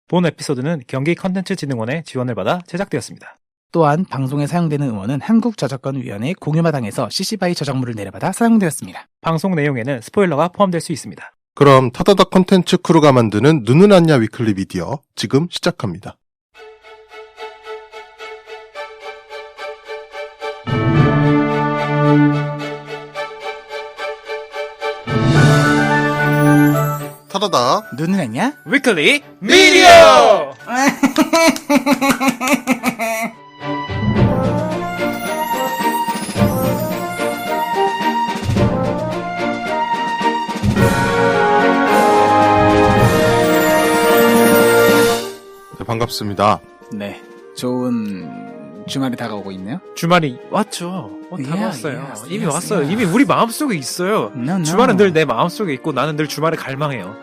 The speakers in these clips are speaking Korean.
본 에피소드는 경기컨텐츠진흥원의 지원을 받아 제작되었습니다. 또한 방송에 사용되는 음원은 한국저작권위원회 공유마당에서 CC BY 저작물을 내려받아 사용되었습니다. 방송 내용에는 스포일러가 포함될 수 있습니다. 그럼 타다닥 콘텐츠 크루가 만드는 눈은 안냐 위클리 미디어 지금 시작합니다. 타다닥 눈은 안냐? 위클리 미디어! 네, 반갑습니다. 네, 좋은 주말이 다가오고 있네요. 주말이 왔죠. 다가왔어요. yes, 이미 yes, 왔어요. yes. 이미 우리 마음속에 있어요. No. 주말은 늘 내 마음속에 있고 나는 늘 주말을 갈망해요.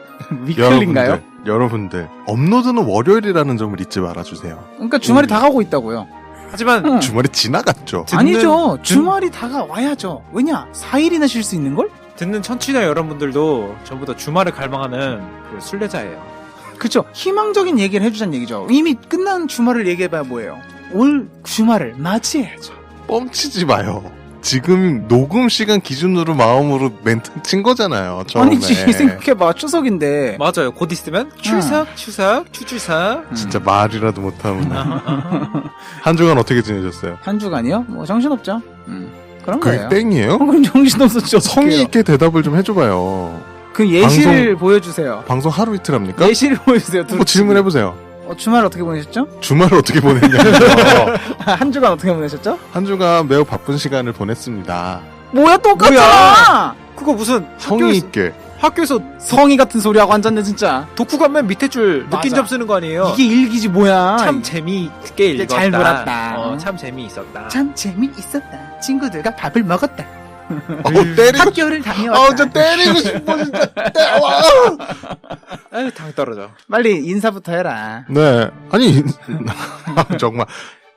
위클리인가요? 여러분들 업로드는 월요일이라는 점을 잊지 말아주세요. 그러니까 주말이 다가오고 있다고요. 하지만 주말이 지나갔죠. 아니죠. 주말이 다가와야죠. 왜냐? 4일이나 쉴 수 있는 걸? 듣는 청취자 여러분들도 전부 다 주말을 갈망하는 그 순례자예요. 그쵸. 희망적인 얘기를 해주자는 얘기죠. 이미 끝난 주말을 얘기해봐야 뭐예요. 올 주말을 맞이해야죠. 뻥치지 마요. 지금 녹음 시간 기준으로 마음으로 멘트 친 거잖아요. 처음에. 아니지. 생각해봐. 추석인데. 맞아요. 곧 있으면 추석. 진짜 말이라도 못하면. 한 주간 어떻게 지내셨어요? 한 주간이요? 뭐 정신없죠. 그런 그게 거예요. 땡이에요? 그럼 정신없었죠. 성의 있게 대답을 좀 해줘봐요. 그 예시를 보여주세요. 방송 하루 이틀 합니까? 예시를 보여주세요. 뭐 질문해보세요. 주말 어떻게 보내셨죠? 주말을 어떻게 보냈냐고요. 한 주간 어떻게 보내셨죠? 한 주간 매우 바쁜 시간을 보냈습니다. 뭐야 똑같잖아. 그거 무슨 성의 있게. 학교에서 성의 같은 소리하고 앉았네 진짜. 독후감맨 밑에 줄 느낀 맞아. 점 쓰는 거 아니에요? 이게 일기지 뭐야. 참 재미있게 읽었다. 잘 놀았다. 참 재미있었다. 참 재미있었다. 친구들과 밥을 먹었다. 때리고 학교를 다녀왔다. 진짜 때리고 싶어 진짜. 아유 당 떨어져. 빨리 인사부터 해라. 네. 아니 정말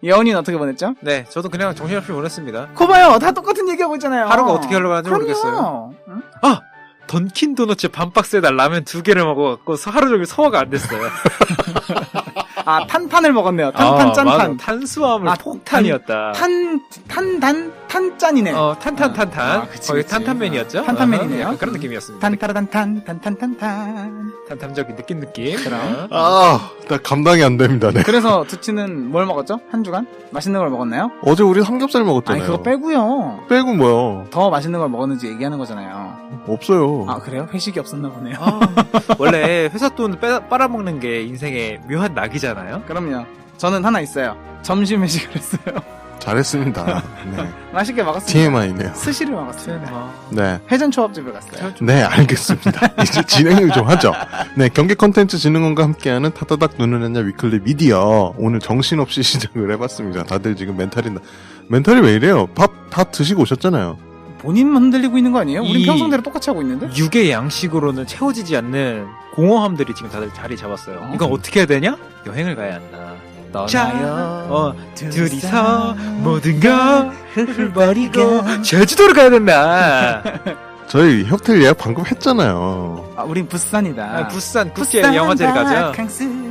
여운이는 어떻게 보냈죠? 네, 저도 그냥 정신없이 보냈습니다. 거봐요. 다 똑같은 얘기하고 있잖아요. 하루가 어떻게 흘러가는지 모르겠어요. 응? 아! 던킨 도너츠 반 박스에다 라면 2개를 먹어갖고 하루 종일 소화가 안 됐어요. 아, 탄탄을 먹었네요. 탄탄 짠탄. 맞아. 탄수화물 폭탄이었다. 탄짠이네. 탄탄. 그치, 거의 그치. 탄탄맨이었죠? 탄탄맨이네요. 약간 그런 느낌이었습니다. 탄타라단탄. 탄탄적인 느낌. 그럼. 나 감당이 안 됩니다. 네. 그래서 두치는 뭘 먹었죠? 한 주간? 맛있는 걸 먹었나요? 어제 우리 삼겹살 먹었잖아요. 아니, 그거 빼고요. 빼고 뭐요? 더 맛있는 걸 먹었는지 얘기하는 거잖아요. 없어요. 아, 그래요? 회식이 없었나 보네요. 원래 회사 돈 빨아먹는 게 인생의 묘한 낙이잖아요? 그럼요. 저는 하나 있어요. 점심 회식을 했어요. 잘했습니다. 네. 맛있게 먹었습니다. TMI네요. 스시를 먹었습니다. 네. 회전 초밥집을 갔어요. 네, 알겠습니다. 이제 진행을 좀 하죠. 네, 경기컨텐츠진흥원과 함께하는 타다닥 눈은 안냐 위클리 미디어. 오늘 정신없이 시작을 해봤습니다. 다들 지금 멘탈이 왜 이래요? 밥 다 드시고 오셨잖아요. 본인만 흔들리고 있는 거 아니에요? 우린 이- 평소대로 똑같이 하고 있는데? 육의 양식으로는 채워지지 않는 공허함들이 지금 다들 자리 잡았어요. 이건 어떻게 해야 되냐? 여행을 가야 한다. 떠나요. 둘이서 모든 걸 흘러버리고 제주도를 가야 된다. 저희 호텔 예약 방금 했잖아요. 아, 우린 부산이다. 부산 국제 영화제를 가죠.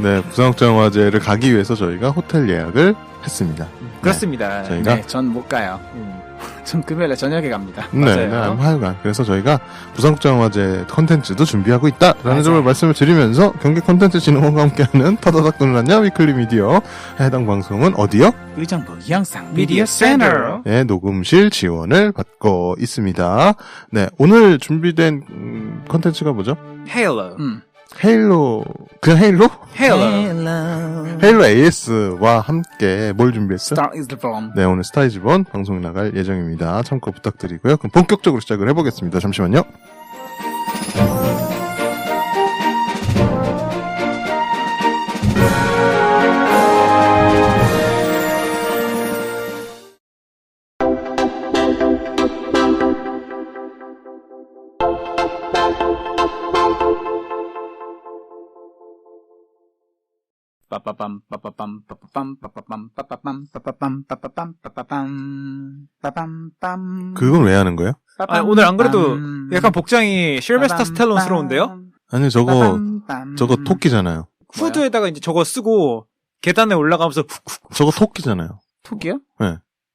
네, 부산국제영화제를 가기 위해서 저희가 호텔 예약을 했습니다. 그렇습니다. 저희가 네, 전 못 가요. 전 금요일에 저녁에 갑니다. 네, 맞아요. 하여간 그래서 저희가 부산국제영화제 컨텐츠도 준비하고 있다라는 맞아요. 점을 말씀을 드리면서 경기컨텐츠진흥원과 함께하는 타다닥 눈을 안냐 위클리 미디어 해당 방송은 어디요? 의정부 영상 미디어 미디어 센터. 네, 녹음실 지원을 받고 있습니다. 네, 오늘 준비된 컨텐츠가 뭐죠? 헤일러. 헤일로, 그냥 헤일로? 헤일러. 헤일로 AS와 함께 뭘 준비했어? Star is the bomb. 네, 오늘 스타이즈본 방송이 나갈 예정입니다. 참고 부탁드리고요. 그럼 본격적으로 시작을 해보겠습니다. 잠시만요. 빠빠밤 빠빠밤 빠빠밤 빠빠밤 빠빠밤 빠빠밤 빠빠밤 빠빠밤 빠밤밤. 그건 왜 하는 거예요? 아, 오늘 안 그래도 약간 복장이 실베스터 스텔론스러운데요? 아니, 저거 토끼잖아요. 후드에다가 이제 저거 쓰고 계단에 올라가면서 훅훅. 저거 토끼잖아요. 토끼요?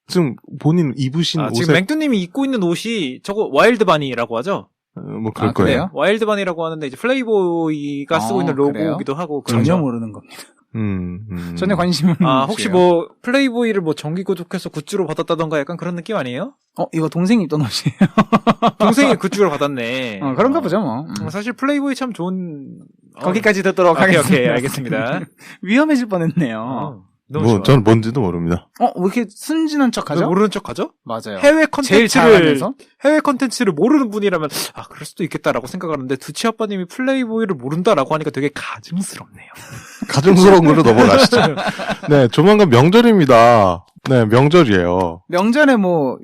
지금 본인 입으신 옷에 지금 맹두님이 입고 있는 옷이 저거 와일드 바니라고 하죠? 뭐 그럴 아, 거예요. 그래요? 와일드 바니라고 하는데 이제 플레이보이가 쓰고 있는 그래요? 로고기도 하고 전혀 그러죠. 모르는 겁니다. 음. 전혀 관심은 혹시 없어요. 뭐 플레이보이를 뭐 정기 구독해서 굿즈로 받았다던가 약간 그런 느낌 아니에요? 이거 동생이 입던 옷이에요. 동생이 굿즈로 받았네. 그런가 보죠, 뭐. 사실 플레이보이 참 좋은. 거기까지 듣도록 오케이, 하겠습니다. 오케이, 알겠습니다. 위험해질 뻔했네요. 너무 뭐 좋아. 저는 뭔지도 모릅니다. 왜 이렇게 순진한 척 왜 하죠? 모르는 척 하죠? 맞아요. 해외 제일 컨텐츠를 잘하면서? 해외 컨텐츠를 모르는 분이라면 그럴 수도 있겠다라고 생각하는데 두치 아빠님이 플레이보이를 모른다라고 하니까 되게 가증스럽네요. 가증스러운 걸로 넘어가시죠. 네, 조만간 명절입니다. 네, 명절이에요. 명절에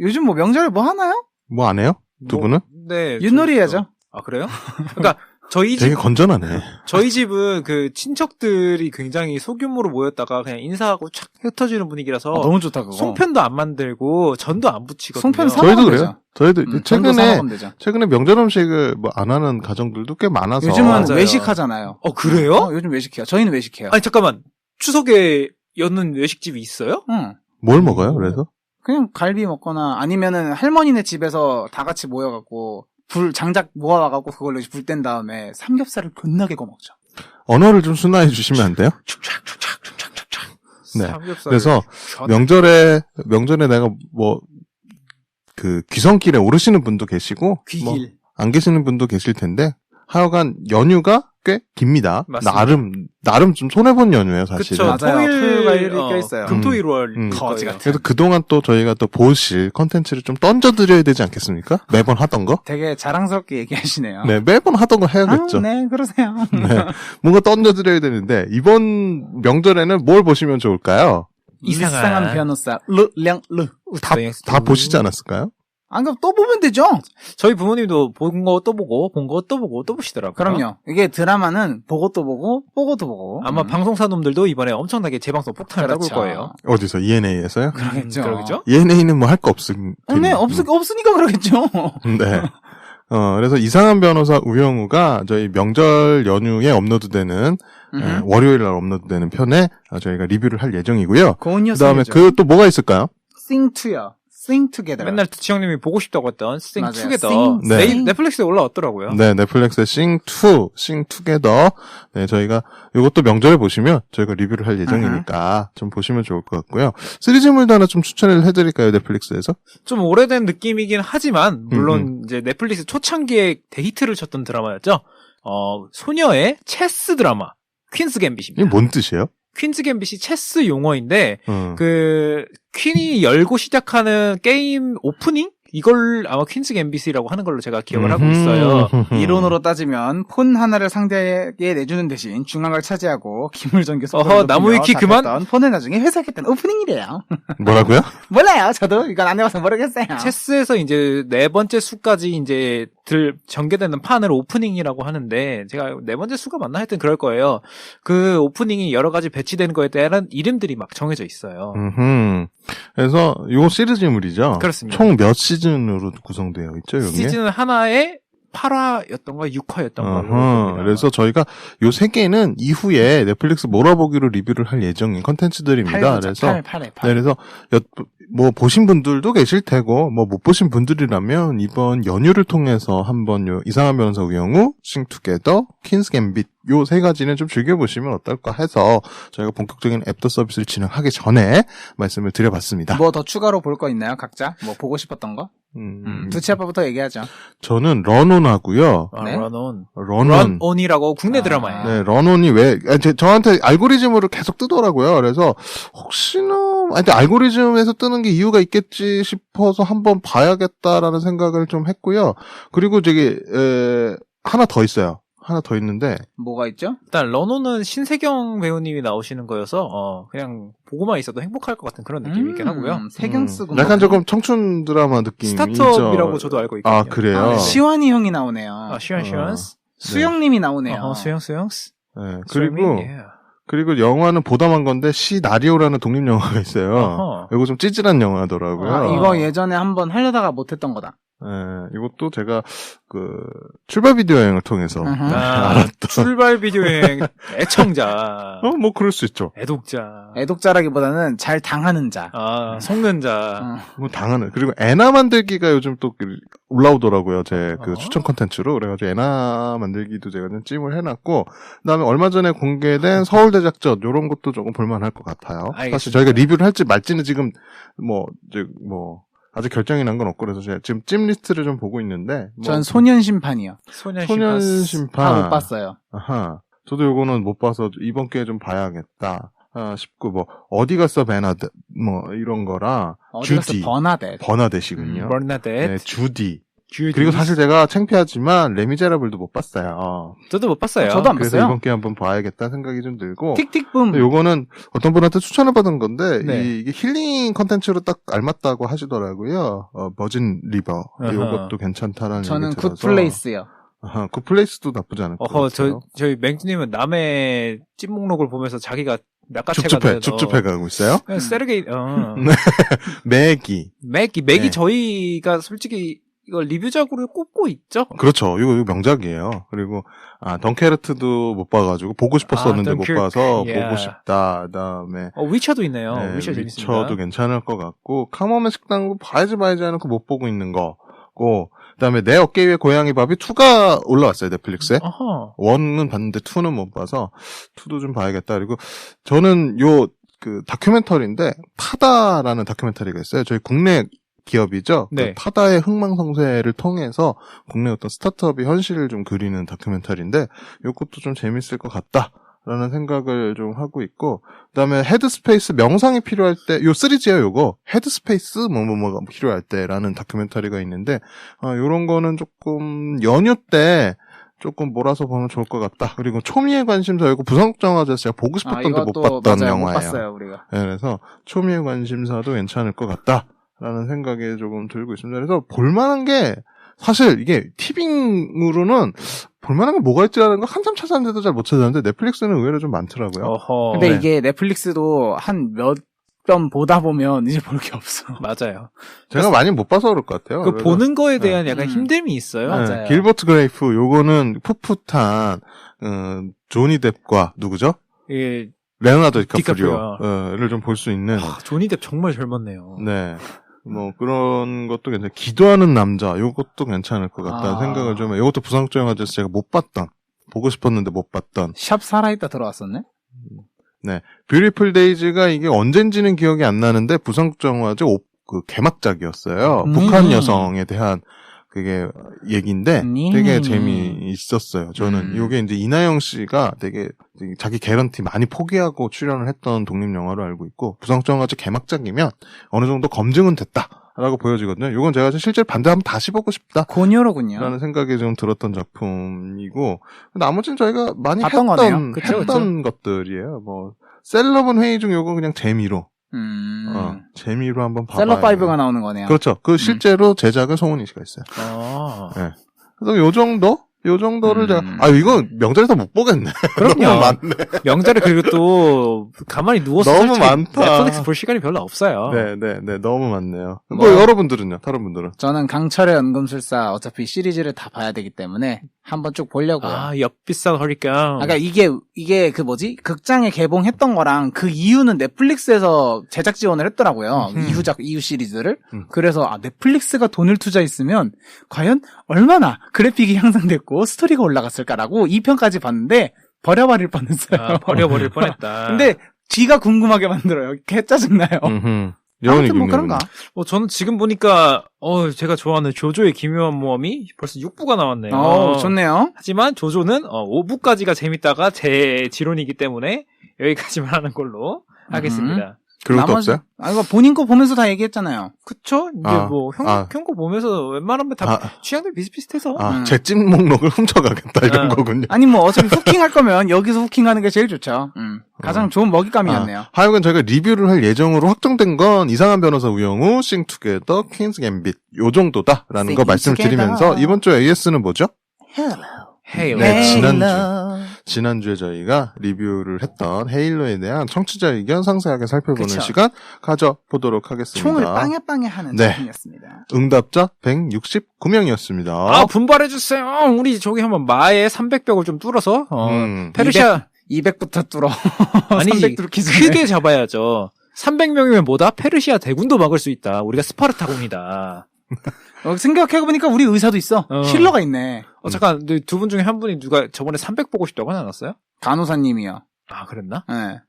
요즘 명절에 뭐 하나요? 뭐 안 해요? 두 분은? 네. 윷놀이 해야죠. 그래요? 그러니까 저희 되게 집 건전하네. 저희 집은 그 친척들이 굉장히 소규모로 모였다가 그냥 인사하고 촥 흩어지는 분위기라서 너무 좋다, 그거. 송편도 안 만들고 전도 안 부치거든요. 송편 사- 저희도 사먹으면 그래요. 저희도 전도 사 먹으면 되죠. 최근에 명절 음식을 뭐 안 하는 가정들도 꽤 많아서. 요즘은 맞아요. 외식하잖아요. 그래요? 요즘 외식해요. 저희는 외식해요. 아니 잠깐만 추석에 여는 외식집이 있어요? 응. 뭘 먹어요? 그래서? 그냥 갈비 먹거나 아니면은 할머니네 집에서 다 같이 모여갖고 장작 모아와갖고 그걸로 불 뗀 다음에 삼겹살을 겁나게 구워 먹죠. 언어를 좀 순화해 주시면 안 돼요? 네. 삼겹살. 그래서 명절에 내가 귀성길에 오르시는 분도 계시고, 귀길. 안 계시는 분도 계실 텐데, 하여간 연휴가 꽤 깁니다. 맞습니다. 나름 좀 손해본 연휴예요, 사실은. 그쵸. 맞아요. 토요일과 일요일이 껴있어요. 금토일월 거지 같아. 그래서 그동안 또 저희가 또 보실 컨텐츠를 좀 던져드려야 되지 않겠습니까? 매번 하던 거? 되게 자랑스럽게 얘기하시네요. 네, 매번 하던 거 해야겠죠. 네, 그러세요. 네. 뭔가 던져드려야 되는데, 이번 명절에는 뭘 보시면 좋을까요? 이상한 변호사 르. 다 보시지 않았을까요? 그럼 또 보면 되죠. 저희 부모님도 본 거 또 보고 본 거 또 보고 또 보시더라고요. 그럼요. 이게 드라마는 보고 또 보고 보고 또 보고. 아마 방송사 놈들도 이번에 엄청나게 재방송 폭탄을 해볼 그렇죠. 거예요. 어디서? ENA에서요? 그러겠죠. 그러겠죠? ENA는 뭐 할 거 없음. 네, 없으니까 그러겠죠. 네. 그래서 이상한 변호사 우영우가 저희 명절 연휴에 업로드되는 월요일 날 업로드되는 편에 저희가 리뷰를 할 예정이고요. 그다음에 또 뭐가 있을까요? 싱투요. Sing Together. 맨날 두치 형님이 보고 싶다고 했던 Sing 맞아요. Together. 네. 넷플릭스에 올라왔더라고요. 네, 넷플릭스의 Sing Together. 네, 저희가 이것도 명절에 보시면 저희가 리뷰를 할 예정이니까 좀 보시면 좋을 것 같고요. 시리즈물도 하나 좀 추천을 해드릴까요, 넷플릭스에서? 좀 오래된 느낌이긴 하지만 물론 이제 넷플릭스 초창기에 대히트를 쳤던 드라마였죠. 소녀의 체스 드라마 퀸스 갬빗입니다. 이게 뭔 뜻이에요? 퀸즈 갬빗이 체스 용어인데 어. 퀸이 열고 시작하는 게임 오프닝? 이걸 아마 퀸즈 갬빗이라고 하는 걸로 제가 기억을 하고 있어요. 이론으로 따지면 폰 하나를 상대에게 내주는 대신 중앙을 차지하고 기물전 교수 나무 위키 그만? 폰을 나중에 회수하겠다는 오프닝이래요. 뭐라고요? 몰라요. 저도 이건 안 해봐서 모르겠어요. 체스에서 이제 네 번째 수까지 이제 전개되는 판을 오프닝이라고 하는데 제가 네 번째 수가 맞나 하여튼 그럴 거예요. 그 오프닝이 여러 가지 배치되는 거에 대한 이름들이 막 정해져 있어요. 그래서 이거 시리즈물이죠. 그렇습니다. 총 몇 시즌으로 구성되어 있죠, 여기? 시즌 하나에 8화였던가 6화였던가. 그래서 저희가 요 세 개는 이후에 넷플릭스 몰아보기로 리뷰를 할 예정인 컨텐츠들입니다. 그래서 네, 그래서 뭐 보신 분들도 계실 테고 뭐 못 보신 분들이라면 이번 연휴를 통해서 한번 요 이상한 변호사 우영우, 싱투게더, 퀸스 갬빗 요 세 가지는 좀 즐겨보시면 어떨까 해서 저희가 본격적인 앱더 서비스를 진행하기 전에 말씀을 드려봤습니다. 뭐 더 추가로 볼 거 있나요, 각자? 뭐 보고 싶었던 거? 두치 아빠부터 얘기하죠. 저는 런온하고요. 네? 런온이라고 국내 드라마예요. 네, 런온이 저한테 알고리즘으로 계속 뜨더라고요. 그래서 혹시나 알고리즘에서 뜨는 게 이유가 있겠지 싶어서 한번 봐야겠다라는 생각을 좀 했고요. 그리고 하나 더 있어요. 하나 더 있는데 뭐가 있죠? 일단 런온은 신세경 배우님이 나오시는 거여서 그냥 보고만 있어도 행복할 것 같은 그런 느낌이 있긴 하고요. 세경 쓰고 약간 조금 청춘 드라마 느낌이죠. 스타트업이라고 저도 알고 있거든요. 아, 그래요? 시완이 형이 나오네요. 시완 수영님이 나오네요. 수영 네, 그리고 영화는 보담한 건데 시나리오라는 독립 영화가 있어요. 이거 좀 찌질한 영화더라고요. 이거 예전에 한번 하려다가 못했던 거다. 이것도 제가 출발 비디오 여행을 통해서 출발 비디오 여행 애청자. 뭐 그럴 수 있죠. 애독자. 애독자라기보다는 잘 당하는 자. 속는 자. 뭐 당하는. 그리고 애나 만들기가 요즘 또 올라오더라고요. 제 추천 콘텐츠로. 그래가지고 애나 만들기도 제가 좀 찜을 해놨고, 그다음에 얼마 전에 공개된 서울대 작전 요런 것도 조금 볼만할 것 같아요. 알겠습니다. 사실 저희가 리뷰를 할지 말지는 지금 아직 결정이 난 건 없고 그래서 제가 지금 찜 리스트를 좀 보고 있는데. 전 소년 심판이요. 소년 심판. 다 못 봤어요. 아하. 저도 요거는 못 봐서 이번 기회에 좀 봐야겠다. 싶고, 어디 갔어, 베나드, 이런 거랑, 어디 갔어, 주디. 버나뎃이군요. 버나뎃. 네, 주디. 그리고 사실 제가 창피하지만, 레미제라블도 못 봤어요. 저도 못 봤어요. 저도 안 그래서 봤어요. 이번 기회에 한번 봐야겠다는 생각이 좀 들고. 틱틱붐. 요거는 어떤 분한테 추천을 받은 건데, 네. 이게 힐링 컨텐츠로 딱 알맞다고 하시더라고요. 버진 리버. 요것도 괜찮다라는 저는 얘기 들어서. 굿플레이스요. 굿플레이스도 나쁘지 않을 것 같아요. 저희 맹주님은 남의 찜 목록을 보면서 자기가 낚아채가 돼서 줍줍해 가고 있어요? 세르게이, 매기. 네. 저희가 솔직히 이거 리뷰작으로 꼽고 있죠? 그렇죠. 이거 명작이에요. 그리고, 덩케르트도 못 봐가지고, 보고 싶었었는데 못 봐서, 보고 싶다. 그 다음에. 위쳐도 있네요. 네, 위쳐 재밌습니다. 위쳐도 괜찮을 것 같고, 카모메 식당도 봐야지 하놓고 못 보고 있는 거고, 그 다음에 내 어깨 위에 고양이 밥이 2가 올라왔어요, 넷플릭스에. 1은 봤는데 2는 못 봐서, 2도 좀 봐야겠다. 그리고, 저는 다큐멘터리인데, 파다라는 다큐멘터리가 있어요. 저희 국내 기업이죠. 네. 파다의 흥망성쇠를 통해서 국내 어떤 스타트업의 현실을 좀 그리는 다큐멘터리인데 이것도 좀 재밌을 것 같다라는 생각을 좀 하고 있고 그다음에 헤드스페이스 명상이 필요할 때 요 시리즈예요. 요거 헤드스페이스 뭐가 필요할 때라는 다큐멘터리가 있는데 요런 거는 조금 연휴 때 조금 몰아서 보면 좋을 것 같다. 그리고 초미의 관심사 이거 부산국정화제에서 제가 보고 싶었던데 못 봤던 맞아요, 영화예요. 못 봤어요, 우리가. 네, 그래서 초미의 관심사도 괜찮을 것 같다. 라는 생각이 조금 들고 있습니다. 그래서 볼만한 게 사실 이게 티빙으로는 볼만한 게 뭐가 있지라는 거 한참 찾았는데도 잘 못 찾았는데 넷플릭스는 의외로 좀 많더라고요. 근데 네. 이게 넷플릭스도 한 몇 번 보다 보면 이제 볼 게 없어. 맞아요. 제가 많이 못 봐서 그럴 것 같아요. 보는 거에 대한 약간 힘듦이 있어요. 맞아요. 길버트 그레이프 요거는 풋풋한 조니 뎁과 누구죠? 예. 레오나르도 디카프리오를 좀 볼 수 있는. 조니 뎁 정말 젊었네요. 네. 그런 것도 괜찮아요. 기도하는 남자, 요것도 괜찮을 것 같다는 생각을 좀 해요. 요것도 부산국정화제에서 제가 보고 싶었는데 못 봤던. 샵 살아있다 들어왔었네? 네. 뷰티풀 데이즈가 이게 언젠지는 기억이 안 나는데 부산국정화제 개막작이었어요. 북한 여성에 대한 그게 얘기인데 되게 재미있었어요. 저는 요게 이제 이나영 씨가 되게 자기 개런티 많이 포기하고 출연을 했던 독립영화로 알고 있고 부산국정화제 개막작이면 어느 정도 검증은 됐다라고 보여지거든요. 요건 제가 실제로 반대 한번 다시 보고 싶다. 고녀로군요. 라는 생각이 좀 들었던 작품이고 나머지는 저희가 많이 했던 것들이에요. 셀럽은 회의 중 요건 그냥 재미로 재미로 한번 봐봐요. 셀럽5가 나오는 거네요. 그렇죠. 실제로 제작은 송은이 씨가 있어요. 네. 그래서 요 정도를 제가, 이거 명절에서 못 보겠네. 그럼요. 너무 많네. 명절에 그리고 또, 가만히 누워서 너무 많다. 넷플릭스 볼 시간이 별로 없어요. 네, 너무 많네요. 여러분들은요? 다른 분들은? 저는 강철의 연금술사 어차피 시리즈를 다 봐야 되기 때문에 한번 쭉 보려고요. 역비싼 허리깡. 그러니까 이게 극장에 개봉했던 거랑 그 이유는 넷플릭스에서 제작 지원을 했더라고요. 이후 시리즈를. 그래서 넷플릭스가 돈을 투자했으면 과연 얼마나 그래픽이 향상됐고 스토리가 올라갔을까라고 2편까지 봤는데 버려버릴 뻔했어요. 버려버릴 뻔했다. 근데 지가 궁금하게 만들어요. 개 짜증나요. 아무튼 그런가. 저는 지금 보니까 제가 좋아하는 조조의 기묘한 모험이 벌써 6부가 나왔네요. 좋네요. 하지만 조조는 5부까지가 재밌다가 제 지론이기 때문에 여기까지만 하는 걸로 하겠습니다. 그런 것도 없어요? 이거 본인 거 보면서 다 얘기했잖아요. 그쵸? 이제 형 거 보면서 웬만하면 다 취향들 비슷비슷해서. 제 찜 목록을 훔쳐가겠다, 이런 거군요. 아니, 어차피 후킹 할 거면 여기서 후킹하는 게 제일 좋죠. 가장 좋은 먹잇감이었네요. 하여간 저희가 리뷰를 할 예정으로 확정된 건 이상한 변호사 우영우, 싱투게더, 퀸스 갬빗, 요 정도다라는 거 말씀을 드리면서 이번 주 AS는 뭐죠? Hello. 네, 지난주에 저희가 리뷰를 했던 헤일로에 대한 청취자 의견 상세하게 살펴보는 그쵸. 시간 가져보도록 하겠습니다. 총을 빵에 하는 네. 작품이었습니다. 응답자 169명이었습니다. 아, 분발해주세요. 우리 저기 한번 마의 300벽을 좀 뚫어서, 페르시아. 200부터 뚫어. 아니지. 300 뚫기 전에. 크게 잡아야죠. 300명이면 뭐다? 페르시아 대군도 막을 수 있다. 우리가 스파르타군이다. 생각해보니까 우리 의사도 있어. 힐러가 있네. 잠깐, 두 분 중에 한 분이 누가 저번에 300 보고 싶다고 하지 않았어요? 간호사님이요. 아, 그랬나? 네.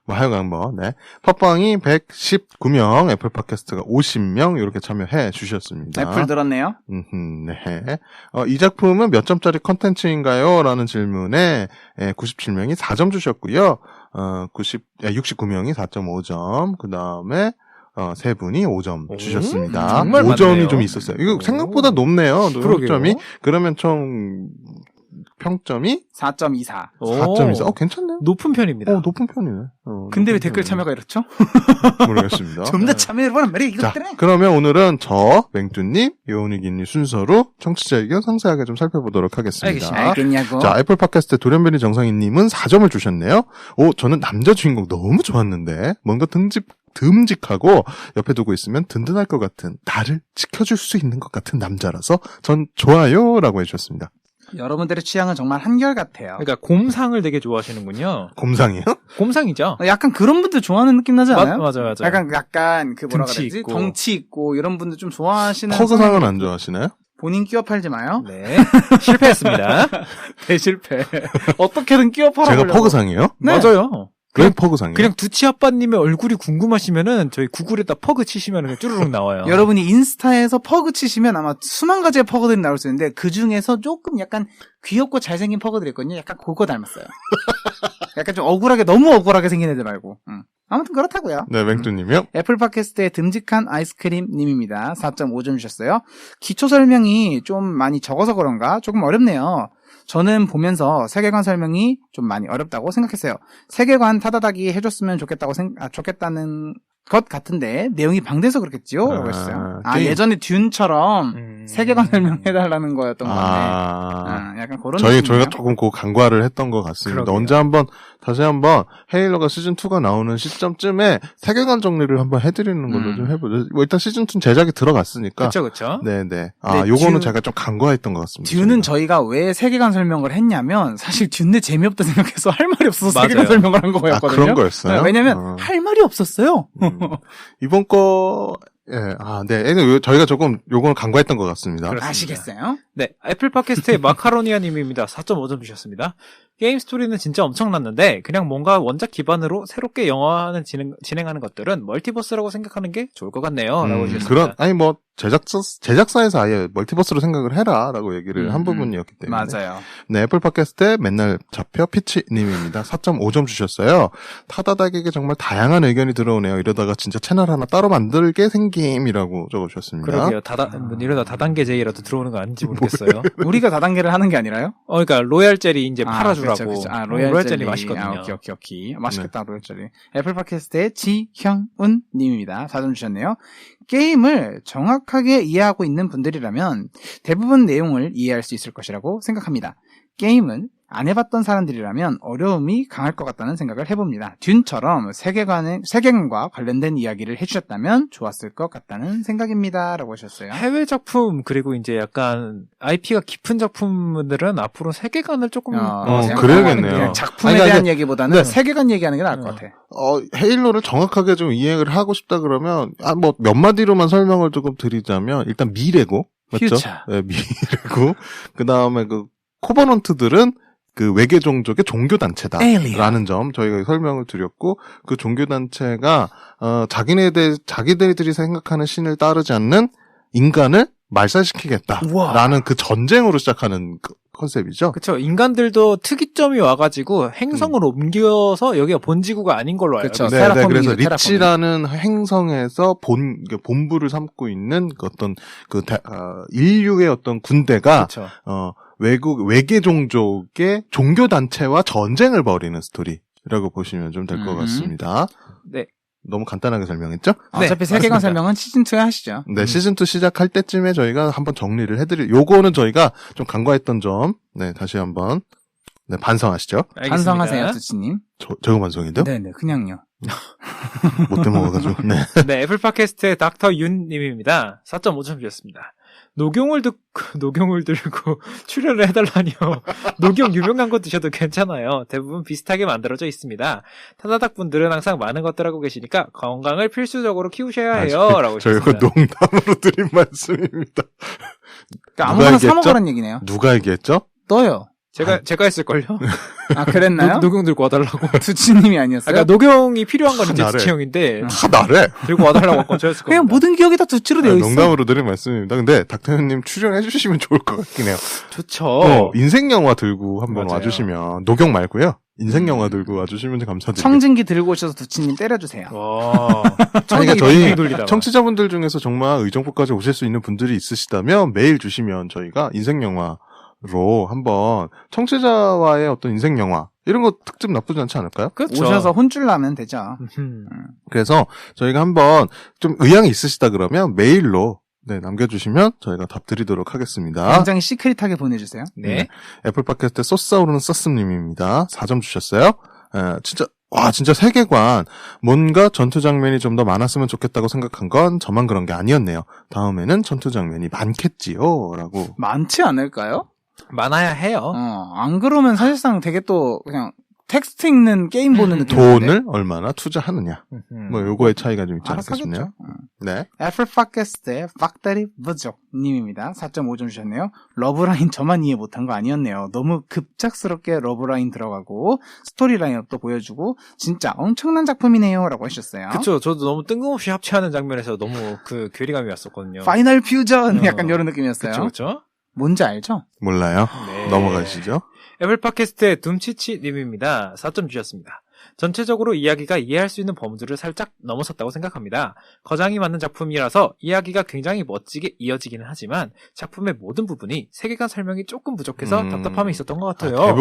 뭐 하여간 뭐, 네. 팟빵이 119명, 애플 팟캐스트가 50명, 이렇게 참여해 주셨습니다. 애플 들었네요. 네. 이 작품은 몇 점짜리 컨텐츠인가요? 라는 질문에 97명이 4점 주셨고요. 69명이 4.5점, 그 다음에 세 분이 5점 주셨습니다. 정말 5점이 많네요. 좀 있었어요. 이거 생각보다 높네요. 그러게요. 5점이. 그러면 총 평점이 4.24. 4.24. 괜찮네요. 높은 편입니다. 높은 편이네. 근데 왜 높은 댓글 편이네. 참여가 이렇죠? 모르겠습니다. 좀 더 참여해보란 말이야, 자, 이것들은. 그러면 오늘은 저, 맹두님, 요은이기님 순서로 청취자 의견 상세하게 좀 살펴보도록 하겠습니다. 알겠습니다. 알겠냐고. 자, 애플 팟캐스트 돌연변이 정상인님은 4점을 주셨네요. 저는 남자 주인공 너무 좋았는데, 뭔가 듬직하고 옆에 두고 있으면 든든할 것 같은, 나를 지켜줄 수 있는 것 같은 남자라서 전 좋아요 라고 해주셨습니다. 여러분들의 취향은 정말 한결같아요. 그러니까 곰상을 되게 좋아하시는군요. 곰상이요? 곰상이죠? 약간 그런 분들 좋아하는 느낌 나지 않아요? 맞아요. 약간 그 뭐라 덩치 그러지? 있고. 덩치 있고 이런 분들 좀 좋아하시는 퍼그상은 안 좋아하시나요? 본인 끼워 팔지 마요. 네. 실패했습니다. 대실패. 어떻게든 끼워 팔아보려고. 제가 퍼그상이에요? 네. 맞아요. 왜 퍼그상이에요? 그냥 두치 아빠님의 얼굴이 궁금하시면은 저희 구글에다 퍼그 치시면 그냥 쭈르륵 나와요. 여러분이 인스타에서 퍼그 치시면 아마 수만 가지의 퍼그들이 나올 수 있는데 그 중에서 조금 약간 귀엽고 잘생긴 퍼그들이 있거든요. 약간 그거 닮았어요. 약간 좀 너무 억울하게 생긴 애들 말고. 아무튼 그렇다고요. 네, 맹두님이요? 애플 팟캐스트의 듬직한 아이스크림 님입니다. 4.5점 주셨어요. 기초 설명이 좀 많이 적어서 그런가 조금 어렵네요. 저는 보면서 세계관 설명이 좀 많이 어렵다고 생각했어요. 세계관 타다닥이 해줬으면 좋겠다는 것 같은데 내용이 방대해서 그렇겠지요? 라고 했어요. 예전에 듄처럼 세계관 설명해달라는 거였던 것 같네. 약간 그런 저희가 느낌이네요. 조금 그 간과를 했던 것 같습니다. 그러게요. 다시 한번 헤일러가 시즌2가 나오는 시점쯤에 세계관 정리를 한번 해드리는 걸로 좀 해보죠. 뭐 일단 시즌2 제작이 들어갔으니까. 그쵸. 네네. 네, 요거는 제가 좀 간과했던 것 같습니다. 듄은 저희가 왜 세계관 설명을 했냐면 사실 듄네 재미없다 생각해서 할 말이 없어서 맞아요. 세계관 설명을 한 거였거든요. 그런 거였어요? 네, 왜냐면 할 말이 없었어요. 이번 거, 네. 저희가 조금 요거는 간과했던 것 같습니다. 그렇습니다. 아시겠어요? 네, 애플 팟캐스트의 마카로니아님입니다. 4.5점 주셨습니다. 게임 스토리는 진짜 엄청났는데 그냥 뭔가 원작 기반으로 새롭게 영화는 진행하는 것들은 멀티버스라고 생각하는 게 좋을 것 같네요. 라고 주셨습니다. 제작사에서 아예 멀티버스로 생각을 해라라고 얘기를 한 부분이었기 때문에. 맞아요. 네, 애플 팟캐스트에 맨날 잡혀 피치님입니다. 4.5점 주셨어요. 타다닥에게 정말 다양한 의견이 들어오네요. 이러다가 진짜 채널 하나 따로 만들게 생김이라고 적어주셨습니다. 그러게요. 이러다 다단계 제의라도 들어오는 거 아닌지 모르겠어요. 우리가 다단계를 하는 게 아니라요? 그러니까 로얄 젤리 이제 팔아주라고. 그쵸. 로얄 젤리 맛있거든요. 오케이. 맛있겠다, 로얄 젤리. 애플 팟캐스트의 지형운 님입니다. 4점 주셨네요. 게임을 정확하게 이해하고 있는 분들이라면 대부분 내용을 이해할 수 있을 것이라고 생각합니다. 게임은 안 해봤던 사람들이라면 어려움이 강할 것 같다는 생각을 해봅니다. 듄처럼 세계관과 관련된 이야기를 해주셨다면 좋았을 것 같다는 생각입니다. 라고 하셨어요. 해외 작품 그리고 이제 약간 IP가 깊은 작품들은 앞으로 세계관을 조금 그래야겠네요. 그냥 작품에 아니, 대한 얘기보다는 네. 세계관 얘기하는 게 나을 것 같아. 헤일로를 정확하게 좀 이해를 하고 싶다 그러면, 몇 마디로만 설명을 조금 드리자면, 일단 미래고, 맞죠? 퓨처. 네, 미래고, 그 다음에 코버넌트들은 외계 종족의 종교단체다라는 Alien. 점 저희가 설명을 드렸고, 그 종교단체가 자기들이 생각하는 신을 따르지 않는 인간을 말살시키겠다라는 우와. 그 전쟁으로 시작하는 컨셉이죠. 그쵸. 인간들도 특이점이 와가지고 행성을 옮겨서 여기가 본지구가 아닌 걸로 알고 그쵸. 있어요. 네, 그래서 테라포밍이죠, 리치라는 행성에서 본부를 삼고 있는 인류의 어떤 군대가 그쵸. 외계 종족의 종교단체와 전쟁을 벌이는 스토리라고 보시면 좀 될 것 같습니다. 네. 너무 간단하게 설명했죠? 네, 어차피 세계관 맞습니다. 설명은 시즌2에 하시죠. 네, 시즌2 시작할 때쯤에 저희가 한번 정리를 요거는 저희가 좀 간과했던 점, 네, 다시 한번, 네, 반성하시죠. 알겠습니다. 반성하세요, 두치님. 저거 반성인데요? 네네, 그냥요. 못돼 먹어가지고. 네. 네, 애플 팟캐스트의 닥터 윤님입니다. 4.5점 주셨습니다. 녹용을 들고 출연을 해달라니요. 녹용 유명한 거 드셔도 괜찮아요. 대부분 비슷하게 만들어져 있습니다. 타다닥 분들은 항상 많은 것들 하고 계시니까 건강을 필수적으로 키우셔야 해요. 라고 저 이거 하셨습니다. 농담으로 드린 말씀입니다. 그러니까 아무거나 얘기했죠? 사먹으라는 얘기네요. 누가 얘기했죠? 떠요. 제가 했을걸요? 아, 그랬나요? 녹용 들고 와달라고. 두치님이 아니었어요? 그러니까 녹용이 필요한 건 이제 나래. 두치형인데 다 나래. 들고 와달라고 하건 저였을 겁니다. 그냥 모든 기억이 다 두치로 되어 있어. 농담으로 드린 말씀입니다. 근데 닥터현님 출연해주시면 좋을 것 같긴 해요. 좋죠. 인생 영화 들고 한번 맞아요. 와주시면 녹용 말고요. 인생 영화 들고 와주시면 감사드립니다. 청진기 들고 오셔서 두치님 때려주세요. 와. 아니, 그러니까 빙빙 저희 돌리다가. 청취자분들 중에서 정말 의정부까지 오실 수 있는 분들이 있으시다면 메일 주시면 저희가 인생 영화로 한번 청취자와의 어떤 인생 영화 이런 거 특집 나쁘지 않지 않을까요? 그렇죠. 오셔서 혼쭐 나면 되죠. 그래서 저희가 한번 좀 의향이 있으시다 그러면 메일로 네, 남겨주시면 저희가 답 드리도록 하겠습니다. 굉장히 시크릿하게 보내주세요. 네. 애플 팟캐스트 소스아우르는 써스님입니다. 4점 주셨어요. 진짜 세계관, 뭔가 전투 장면이 좀 더 많았으면 좋겠다고 생각한 건 저만 그런 게 아니었네요. 다음에는 전투 장면이 많겠지요. 라고. 많지 않을까요? 많아야 해요. 안 그러면 사실상 되게 또 그냥 텍스트 읽는 게임 보는 느낌. 돈을 얼마나 투자하느냐. 뭐 요거의 차이가 좀 있지 알아서 않겠습니까? 하겠죠. 네. 애플 팟캐스트의 빡다리 부족 님입니다. 4.5점 주셨네요. 러브라인 저만 이해 못한 거 아니었네요. 너무 급작스럽게 러브라인 들어가고 스토리 라인업도 보여주고 진짜 엄청난 작품이네요. 라고 하셨어요. 그쵸. 저도 너무 뜬금없이 합체하는 장면에서 너무 그 괴리감이 왔었거든요. 파이널 퓨전 약간 이런 느낌이었어요. 그쵸. 뭔지 알죠? 몰라요. 네. 넘어가시죠. 애플 팟캐스트의 둠치치님입니다. 4점 주셨습니다. 전체적으로 이야기가 이해할 수 있는 범주를 살짝 넘어섰다고 생각합니다. 거장이 맞는 작품이라서 이야기가 굉장히 멋지게 이어지기는 하지만 작품의 모든 부분이 세계관 설명이 조금 부족해서 답답함이 있었던 것 같아요.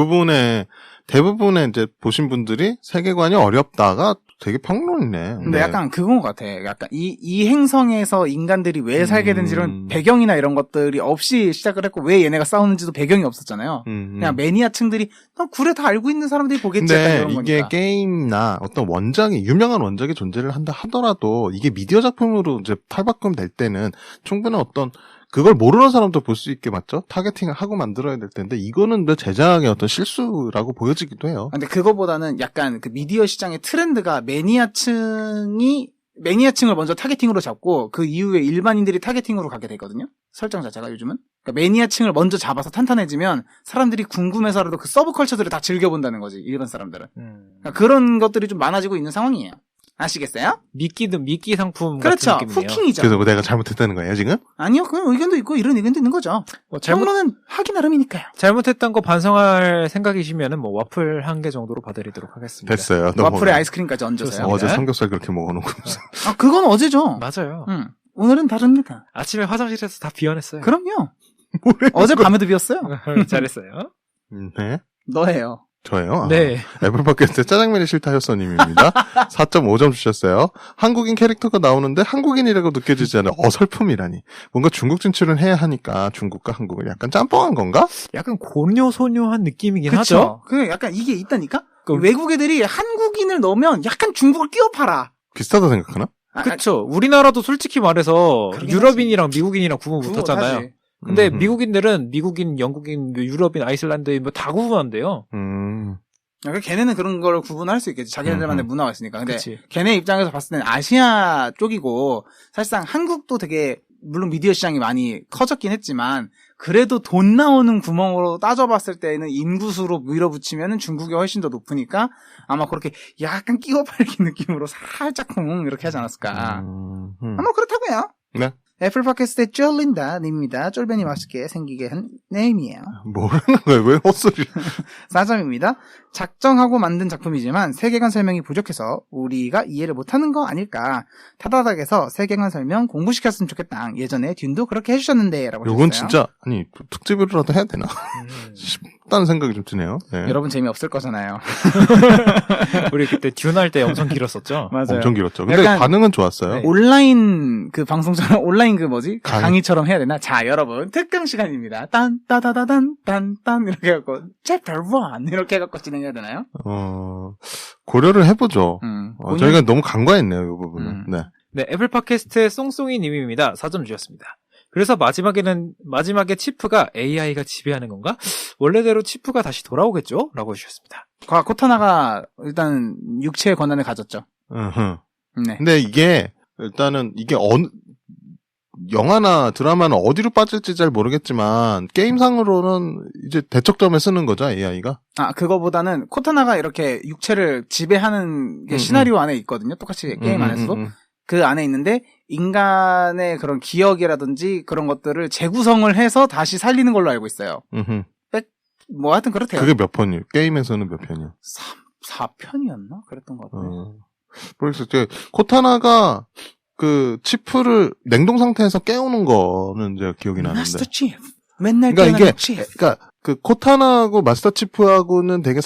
대부분의 이제 보신 분들이 세계관이 어렵다가 되게 평론이네. 근데 약간 그건 것 같아. 약간 이 행성에서 인간들이 왜 살게 된지 이런 배경이나 이런 것들이 없이 시작을 했고 왜 얘네가 싸우는지도 배경이 없었잖아요. 그냥 매니아층들이 굴에 다 알고 있는 사람들이 보겠지. 약간 근데 이런 이게 거니까. 게임이나 어떤 유명한 원작이 존재를 한다 하더라도 이게 미디어 작품으로 이제 탈바꿈될 때는 충분한 어떤 그걸 모르는 사람도 볼 수 있게 맞죠? 타겟팅을 하고 만들어야 될 텐데 이거는 제작의 어떤 실수라고 보여지기도 해요. 근데 그거보다는 약간 그 미디어 시장의 트렌드가 매니아층을 먼저 타겟팅으로 잡고 그 이후에 일반인들이 타겟팅으로 가게 되거든요. 설정 자체가 요즘은. 그러니까 매니아층을 먼저 잡아서 탄탄해지면 사람들이 궁금해서라도 그 서브컬처들을 다 즐겨본다는 거지. 일반 사람들은. 그러니까 그런 것들이 좀 많아지고 있는 상황이에요. 아시겠어요? 미끼 상품 그렇죠. 같은 느낌이네요. 후킹이죠. 그래서 내가 잘못했다는 거예요, 지금? 아니요. 그런 의견도 있고 이런 의견도 있는 거죠. 뭐 평론은 하기 나름이니까요. 잘못했던 거 반성할 생각이시면은 뭐 와플 한 개 정도로 봐드리도록 하겠습니다. 됐어요. 와플에 아이스크림까지 얹어서요. 좋습니다. 어제 삼겹살 그렇게 먹어놓고서. 아, 그건 어제죠. 맞아요. 오늘은 다릅니다. 아침에 화장실에서 다 비워냈어요. 그럼요. 어제 밤에도 비었어요. 잘했어요. 네. 너예요. 저예요? 네. 애플 팟캐스트 짜장면이 싫다 효서님입니다. 4.5점 주셨어요. 한국인 캐릭터가 나오는데 한국인이라고 느껴지지 않은 어설픔이라니. 뭔가 중국 진출은 해야 하니까 중국과 한국은 약간 짬뽕한 건가? 약간 고뇨소뇨한 느낌이긴 그쵸? 하죠. 그 약간 이게 있다니까? 외국 애들이 한국인을 넣으면 약간 중국을 끼워 팔아. 비슷하다 생각하나? 그쵸. 우리나라도 솔직히 말해서 그러긴 유럽인이랑 미국인이랑 구분 못하잖아요. 하지. 근데 미국인들은 미국인, 영국인, 유럽인, 아이슬란드인 뭐 다 구분한대요. 그러니까 걔네는 그런 걸 구분할 수 있겠지. 자기네들만의 문화가 있으니까. 근데 그치. 걔네 입장에서 봤을 때는 아시아 쪽이고 사실상 한국도 되게 물론 미디어 시장이 많이 커졌긴 했지만 그래도 돈 나오는 구멍으로 따져봤을 때는 인구수로 밀어붙이면 중국이 훨씬 더 높으니까 아마 그렇게 약간 끼워 팔기 느낌으로 살짝쿵 이렇게 하지 않았을까. 아마 그렇다고요. 네. 애플 팟캐스트의 쫄린다 님입니다. 쫄변이 맛있게 생기게 한 네임이에요. 뭐라는 거야? 왜 헛소리? 4점입니다. 작정하고 만든 작품이지만 세계관 설명이 부족해서 우리가 이해를 못하는 거 아닐까. 타다닥에서 세계관 설명 공부시켰으면 좋겠다. 예전에 듄도 그렇게 해주셨는데 라고 하셨어요. 요건 진짜 아니 특집으로라도 해야 되나 싶다는 생각이 좀 드네요. 네. 여러분 재미없을 거잖아요. 우리 그때 듄 할 때 엄청 길었었죠. 맞아요. 엄청 길었죠. 근데 약간 반응은 좋았어요. 네. 온라인 그 방송처럼 온라인 온라인 그 뭐지? 강의. 강의처럼 해야 되나? 자, 여러분, 특강 시간입니다. 딴, 이렇게 해갖고, chapter 1, 이렇게 해갖고 진행해야 되나요? 고려를 해보죠. 본인- 저희가 너무 간과했네요, 이 부분은. 네. 네, 애플 팟캐스트의 송송이 님입니다. 4점 주셨습니다. 그래서 마지막에 치프가 AI가 지배하는 건가? 원래대로 치프가 다시 돌아오겠죠? 라고 해주셨습니다. 코타나가 일단 육체의 권한을 가졌죠. 네. 근데 이게 영화나 드라마는 어디로 빠질지 잘 모르겠지만 게임상으로는 이제 대척점에 쓰는 거죠, AI가. 그거보다는 코타나가 이렇게 육체를 지배하는 게 시나리오 안에 있거든요. 똑같이 게임 안에서도. 그 안에 있는데 인간의 그런 기억이라든지 그런 것들을 재구성을 해서 다시 살리는 걸로 알고 있어요. 뭐 하여튼 그렇대요. 그게 몇 편이에요? 게임에서는 몇 편이요? 4편이었나? 그랬던 것 같아요. 그래서 이제 코타나가 그 치프를 냉동 상태에서 깨우는 거는 제가 기억이 나는데. 마스터 치프. 맨날 그러니까 깨우는 치프. 그러니까 그 코타나하고 마스터 치프하고는 되게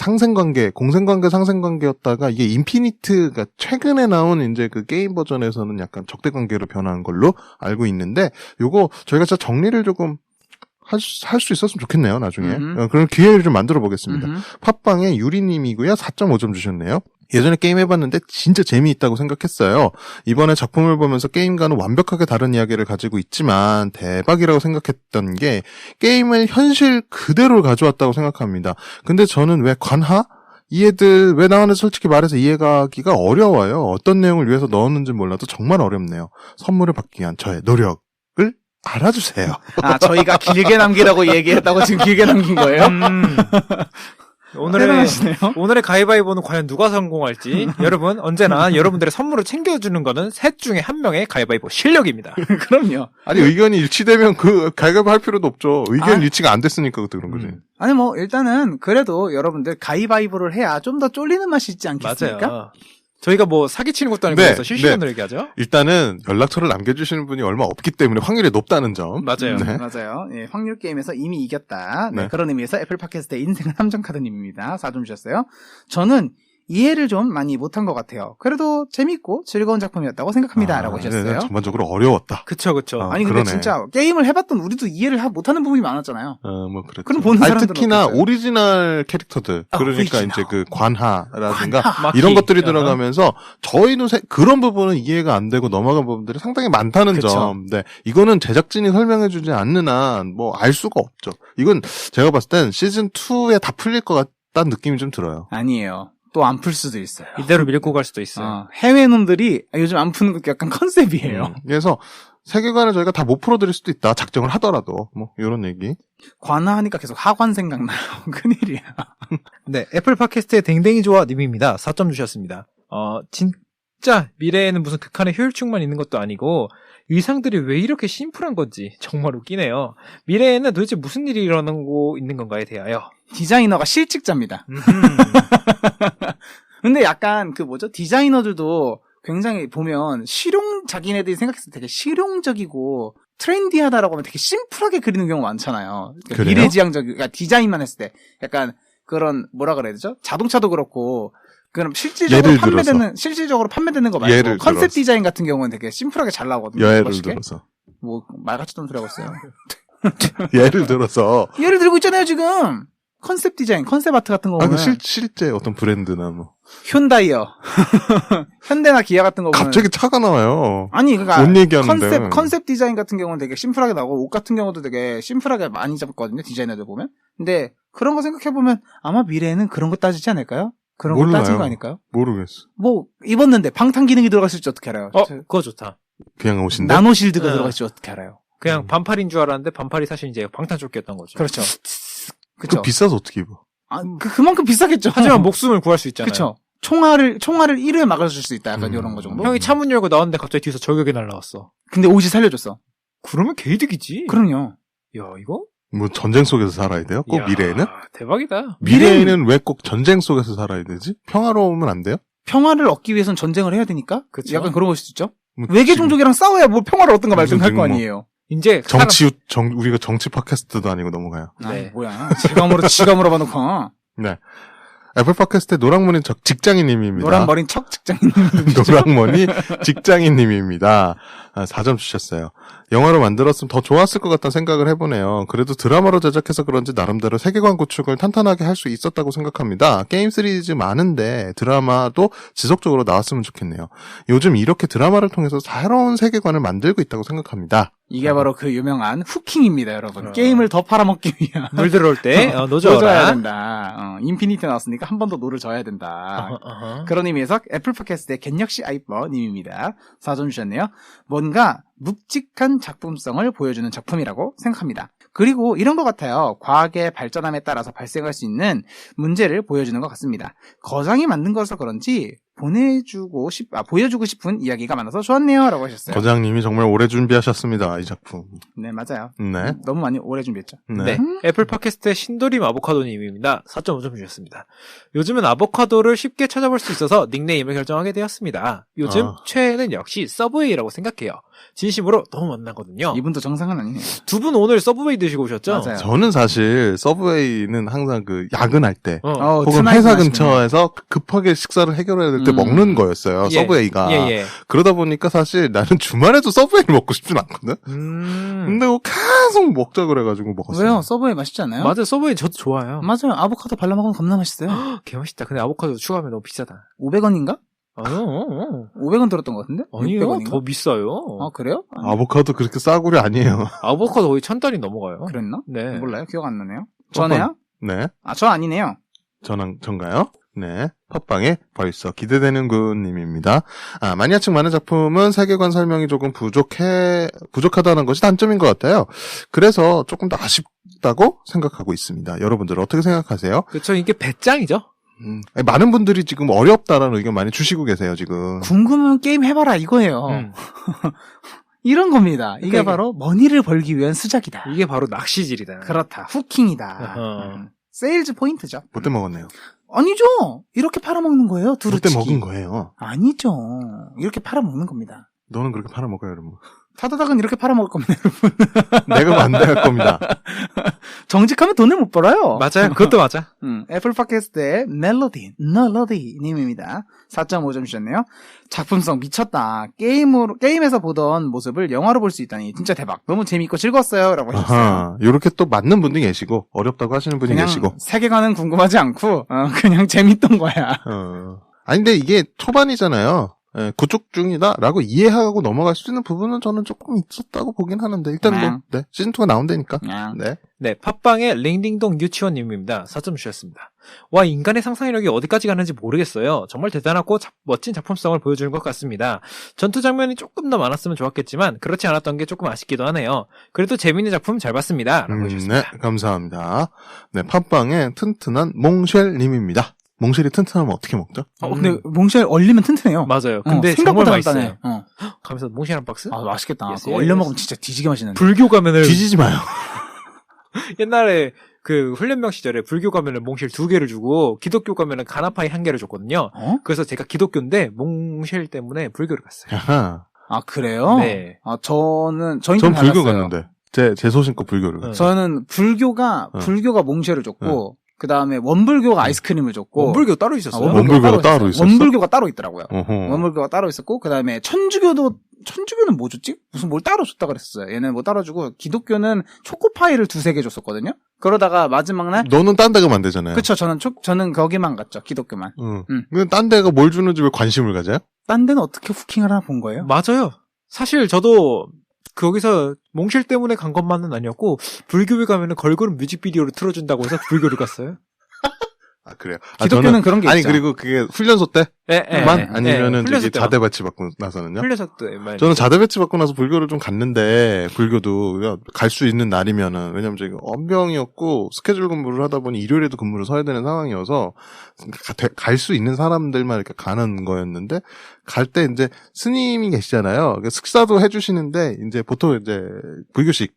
공생관계 상생관계였다가 이게 인피니트가 최근에 나온 이제 그 게임 버전에서는 약간 적대관계로 변한 걸로 알고 있는데 요거 저희가 진짜 정리를 조금 할 수 있었으면 좋겠네요, 나중에. 그런 기회를 좀 만들어 보겠습니다. 팟빵의 유리님이고요. 4.5점 주셨네요. 예전에 게임 해봤는데 진짜 재미있다고 생각했어요. 이번에 작품을 보면서 게임과는 완벽하게 다른 이야기를 가지고 있지만 대박이라고 생각했던 게 게임을 현실 그대로 가져왔다고 생각합니다. 근데 저는 왜 관하? 이 애들 왜 나오는지 솔직히 말해서 이해가기가 어려워요. 어떤 내용을 위해서 넣었는지 몰라도 정말 어렵네요. 선물을 받기 위한 저의 노력을 알아주세요. 저희가 길게 남기라고 얘기했다고 지금 길게 남긴 거예요? 오늘의 가위바위보는 과연 누가 성공할지 여러분 언제나 여러분들의 선물을 챙겨주는 거는 셋 중에 한 명의 가위바위보 실력입니다. 그럼요. 아니 의견이 일치되면 그 가위바위보 할 필요도 없죠. 의견 일치가 안 됐으니까 그런 거지. 아니 뭐 일단은 그래도 여러분들 가위바위보를 해야 좀 더 쫄리는 맛이 있지 않겠습니까? 맞아요. 저희가 뭐 사기치는 것도 아니고 그래서 실시간으로 얘기하죠. 일단은 연락처를 남겨주시는 분이 얼마 없기 때문에 확률이 높다는 점. 맞아요. 네. 맞아요. 예, 확률 게임에서 이미 이겼다. 네, 네. 그런 의미에서 애플 팟캐스트의 인생은 함정카드님입니다. 4점 주셨어요. 저는 이해를 좀 많이 못한 것 같아요. 그래도 재밌고 즐거운 작품이었다고 생각합니다. 라고 하셨어요. 전반적으로 어려웠다. 그쵸. 아니 근데 그러네. 진짜 게임을 해봤던 우리도 이해를 못하는 부분이 많았잖아요. 뭐 그렇죠. 그럼 보는 사람들은 특히나 어땠어요? 오리지널 캐릭터들, 그러니까 오리지널. 이제 그 관하라든가 마키. 이런 것들이 들어가면서 저희는 그런 부분은 이해가 안 되고 넘어간 부분들이 상당히 많다는 그쵸. 점. 네, 이거는 제작진이 설명해주지 않는 한 뭐 알 수가 없죠. 이건 제가 봤을 땐 시즌 2에 다 풀릴 것 같다는 느낌이 좀 들어요. 아니에요. 또 안 풀 수도 있어요. 이대로 밀고 갈 수도 있어요. 해외 놈들이 요즘 안 푸는 거 약간 컨셉이에요. 그래서 세계관을 저희가 다 못 풀어드릴 수도 있다. 작정을 하더라도 뭐 이런 얘기. 관하하니까 계속 하관 생각나요. 큰일이야. 네, 애플 팟캐스트의 댕댕이 좋아 님입니다. 4점 주셨습니다. 진짜 미래에는 무슨 극한의 효율충만 있는 것도 아니고 의상들이 왜 이렇게 심플한 건지 정말 웃기네요. 미래에는 도대체 무슨 일이 일어나고 있는 건가에 대하여. 디자이너가 실직자입니다. 근데 약간 디자이너들도 굉장히 보면 자기네들이 생각했을 때 되게 실용적이고 트렌디하다라고 하면 되게 심플하게 그리는 경우가 많잖아요. 그러니까 그래요? 그러니까 디자인만 했을 때 약간 그런 뭐라 그래야 되죠? 자동차도 그렇고 그럼 실질적으로 판매되는 거 말고 예를 컨셉 들어서. 디자인 같은 경우는 되게 심플하게 잘 나오거든요. 예를 멋있게. 들어서. 뭐 말같이 좀 소리 하고 있어요. 예를 들어서. 예를 들고 있잖아요 지금. 컨셉 디자인, 컨셉 아트 같은 거 보면 실제 어떤 브랜드나 뭐. 현다이어, 현대나 기아 같은 거 보면 갑자기 차가 나와요. 아니 그러니까 옷 얘기하는데. 컨셉 디자인 같은 경우는 되게 심플하게 나오고 옷 같은 경우도 되게 심플하게 많이 잡거든요 디자이너들 보면. 근데 그런 거 생각해 보면 아마 미래에는 그런 거 따지지 않을까요? 그런 거 따진 거 아닐까요? 모르겠어. 뭐 입었는데 방탄 기능이 들어갔을지 어떻게 알아요? 그거 좋다. 그냥 옷인데. 나노 실드가 들어갔을지 어떻게 알아요? 그냥 반팔인 줄 알았는데 반팔이 사실 이제 방탄조끼였던 거죠. 그렇죠. 그 비싸서 어떻게 입어? 그만큼 비싸겠죠. 하지만 목숨을 구할 수 있잖아요. 그렇죠. 총알을 1회 막아줄 수 있다. 약간 이런 거 정도. 형이 차문 열고 나왔는데 갑자기 뒤에서 저격이 날라왔어. 근데 옷이 살려줬어. 그러면 개이득이지. 그럼요. 야, 이거? 뭐 전쟁 속에서 살아야 돼요? 꼭 야, 미래에는? 대박이다. 미래에는 왜 꼭 전쟁 속에서 살아야 되지? 평화로우면 안 돼요? 평화를 얻기 위해서는 전쟁을 해야 되니까? 그쵸. 약간 그런 걸 수도 있죠. 뭐 외계 지금 종족이랑 싸워야 뭐 평화를 얻든가 무슨 말든가 할 거 지금 뭐 아니에요. 이제 우리가 정치 팟캐스트도 아니고 넘어가요. 네. 뭐야. 지가 물어봐놓고. 네. 애플 팟캐스트의 노랑머니 직장인님입니다. 노란 머린 척 직장인. 노랑머니 직장인님입니다. 4점 주셨어요. 영화로 만들었으면 더 좋았을 것 같다는 생각을 해보네요. 그래도 드라마로 제작해서 그런지 나름대로 세계관 구축을 탄탄하게 할 수 있었다고 생각합니다. 게임 시리즈 많은데 드라마도 지속적으로 나왔으면 좋겠네요. 요즘 이렇게 드라마를 통해서 새로운 세계관을 만들고 있다고 생각합니다. 이게 바로 그 유명한 후킹입니다, 여러분. 게임을 더 팔아먹기 위한. 물 들어올 때 노줘야 노져라. 된다. 인피니티 나왔으니까 한 번 더 노를 져야 된다. 어허. 그런 의미에서 애플 팟캐스트의 겐역시 아이퍼님입니다. 4점 주셨네요. 뭔가 묵직한 작품성을 보여주는 작품이라고 생각합니다. 그리고 이런 것 같아요. 과학의 발전함에 따라서 발생할 수 있는 문제를 보여주는 것 같습니다. 거장이 만든 거라서 그런지 보여주고 싶은 이야기가 많아서 좋았네요. 라고 하셨어요. 거장님이 정말 오래 준비하셨습니다. 이 작품. 네, 맞아요. 네. 너무 많이 오래 준비했죠. 네. 애플 팟캐스트의 신도림 아보카도님입니다. 4.5점 주셨습니다. 요즘은 아보카도를 쉽게 찾아볼 수 있어서 닉네임을 결정하게 되었습니다. 요즘 최애는 역시 서브웨이라고 생각해요. 진심으로 너무 만나거든요. 이분도 정상은 아니네요. 두 분 오늘 서브웨이 드시고 오셨죠? 맞아요. 저는 사실 서브웨이는 항상 그 야근할 때 혹은 투나잇 회사 마시면. 근처에서 급하게 식사를 해결해야 될 때 먹는 거였어요. 예. 서브웨이가. 예. 그러다 보니까 사실 나는 주말에도 서브웨이를 먹고 싶진 않거든. 근데 뭐 계속 먹자 그래가지고 먹었어요. 왜요? 서브웨이 맛있지 않아요? 맞아요. 서브웨이 저도 좋아요. 맞아요. 아보카도 발라 먹으면 겁나 맛있어요. 개 맛있다. 근데 아보카도 추가하면 너무 비싸다. 500원인가? 아니요. 500원 들었던 것 같은데? 아니요. 600원인가? 더 비싸요. 아, 그래요? 아보카도 그렇게 싸구려 아니에요. 아보카도 거의 1,000달이 넘어가요. 그랬나? 네. 몰라요. 기억 안 나네요. 전에요? 네. 아, 저 아니네요. 전가요? 네. 팟빵에 벌써 기대되는 군님입니다. 마니아층 많은 작품은 세계관 설명이 조금 부족하다는 것이 단점인 것 같아요. 그래서 조금 더 아쉽다고 생각하고 있습니다. 여러분들 어떻게 생각하세요? 그쵸. 이게 배짱이죠. 아니, 많은 분들이 지금 어렵다라는 의견 많이 주시고 계세요, 지금. 궁금한 게임 해봐라 이거예요. 이런 겁니다. 이게 그러니까 바로 머니를 벌기 위한 수작이다. 이게 바로 낚시질이다. 그렇다. 후킹이다. 어허. 세일즈 포인트죠. 못돼 먹었네요. 아니죠. 이렇게 팔아먹는 거예요. 못돼 두루치기. 먹은 거예요. 아니죠. 이렇게 팔아먹는 겁니다. 너는 그렇게 팔아먹어요, 여러분. 타다닥은 이렇게 팔아먹을 겁니다, 여러분. 내가 반대할 겁니다. 정직하면 돈을 못 벌어요. 맞아요. 그것도 맞아. 애플 팟캐스트의 멜로디 님입니다. 4.5점 주셨네요. 작품성 미쳤다. 게임에서 보던 모습을 영화로 볼 수 있다니 진짜 대박. 너무 재밌고 즐거웠어요. 라고 하셨어요. 아하, 요렇게 또 맞는 분이 계시고, 어렵다고 하시는 분이 그냥 계시고. 세계관은 궁금하지 않고 그냥 재밌던 거야. 아니, 근데 이게 초반이잖아요. 예, 구축 중이다라고 이해하고 넘어갈 수 있는 부분은 저는 조금 있었다고 보긴 하는데, 일단 뭐, 네, 시즌2가 나온다니까. 네. 네, 팟빵의 링딩동 유치원님입니다. 4점 주셨습니다. 와, 인간의 상상력이 어디까지 가는지 모르겠어요. 정말 대단하고 멋진 작품성을 보여주는 것 같습니다. 전투 장면이 조금 더 많았으면 좋았겠지만 그렇지 않았던 게 조금 아쉽기도 하네요. 그래도 재밌는 작품 잘 봤습니다. 라고 해주셨습니다. 네, 감사합니다. 네, 팟빵의 튼튼한 몽쉘님입니다. 몽쉘이 튼튼하면 어떻게 먹죠? 근데 몽쉘 얼리면 튼튼해요. 맞아요. 근데 정말 생각보다 맛있어요. 간단해. 가면서 몽쉘 한 박스? 아, 맛있겠다. 예스, 그거 얼려 먹으면 진짜 뒤지게 맛있는데. 불교 가면을 뒤지지 마요. 옛날에 그 훈련병 시절에 불교 가면을 몽쉘 2개를 주고 기독교 가면은 가나파이 1개를 줬거든요. 그래서 제가 기독교인데 몽쉘 때문에 불교를 갔어요. 아하. 아, 그래요? 네. 아, 저는 전 불교 갔는데. 제 소신껏 불교를 갔어요. 저는 불교가 몽쉘을 줬고, 그 다음에 원불교가 아이스크림을 줬고. 원불교 따로 있었어요? 원불교가 따로 있었어? 원불교가 따로 있더라고요. 어허. 원불교가 따로 있었고, 그 다음에 천주교는 뭐 줬지? 무슨 뭘 따로 줬다 그랬었어요. 얘는 뭐 따로 주고, 기독교는 초코파이를 2-3개 줬었거든요? 그러다가 마지막 날. 너는 딴 데 가면 안 되잖아요. 그쵸, 저는 거기만 갔죠. 기독교만. 근데 딴 데가 뭘 주는지 왜 관심을 가져요? 딴 데는 어떻게 후킹을 하나 본 거예요? 맞아요. 사실 저도 거기서 몽쉘 때문에 간 것만은 아니었고 불교에 가면은 걸그룹 뮤직비디오를 틀어준다고 해서 불교를 갔어요. 아, 그래요? 기독교는 그런 게 아니, 있죠. 그리고 그게 훈련소 때? 아니면은 훈련소 이제 때 자대 배치 받고 나서는요? 훈련소 때. 저는 자대 배치 받고 나서 불교를 좀 갔는데, 불교도 갈 수 있는 날이면은, 왜냐면 제가 엄병이었고, 스케줄 근무를 하다 보니 일요일에도 근무를 서야 되는 상황이어서, 갈 수 있는 사람들만 이렇게 가는 거였는데, 갈 때 이제 스님이 계시잖아요. 식사도 해주시는데, 이제 보통 이제 불교식,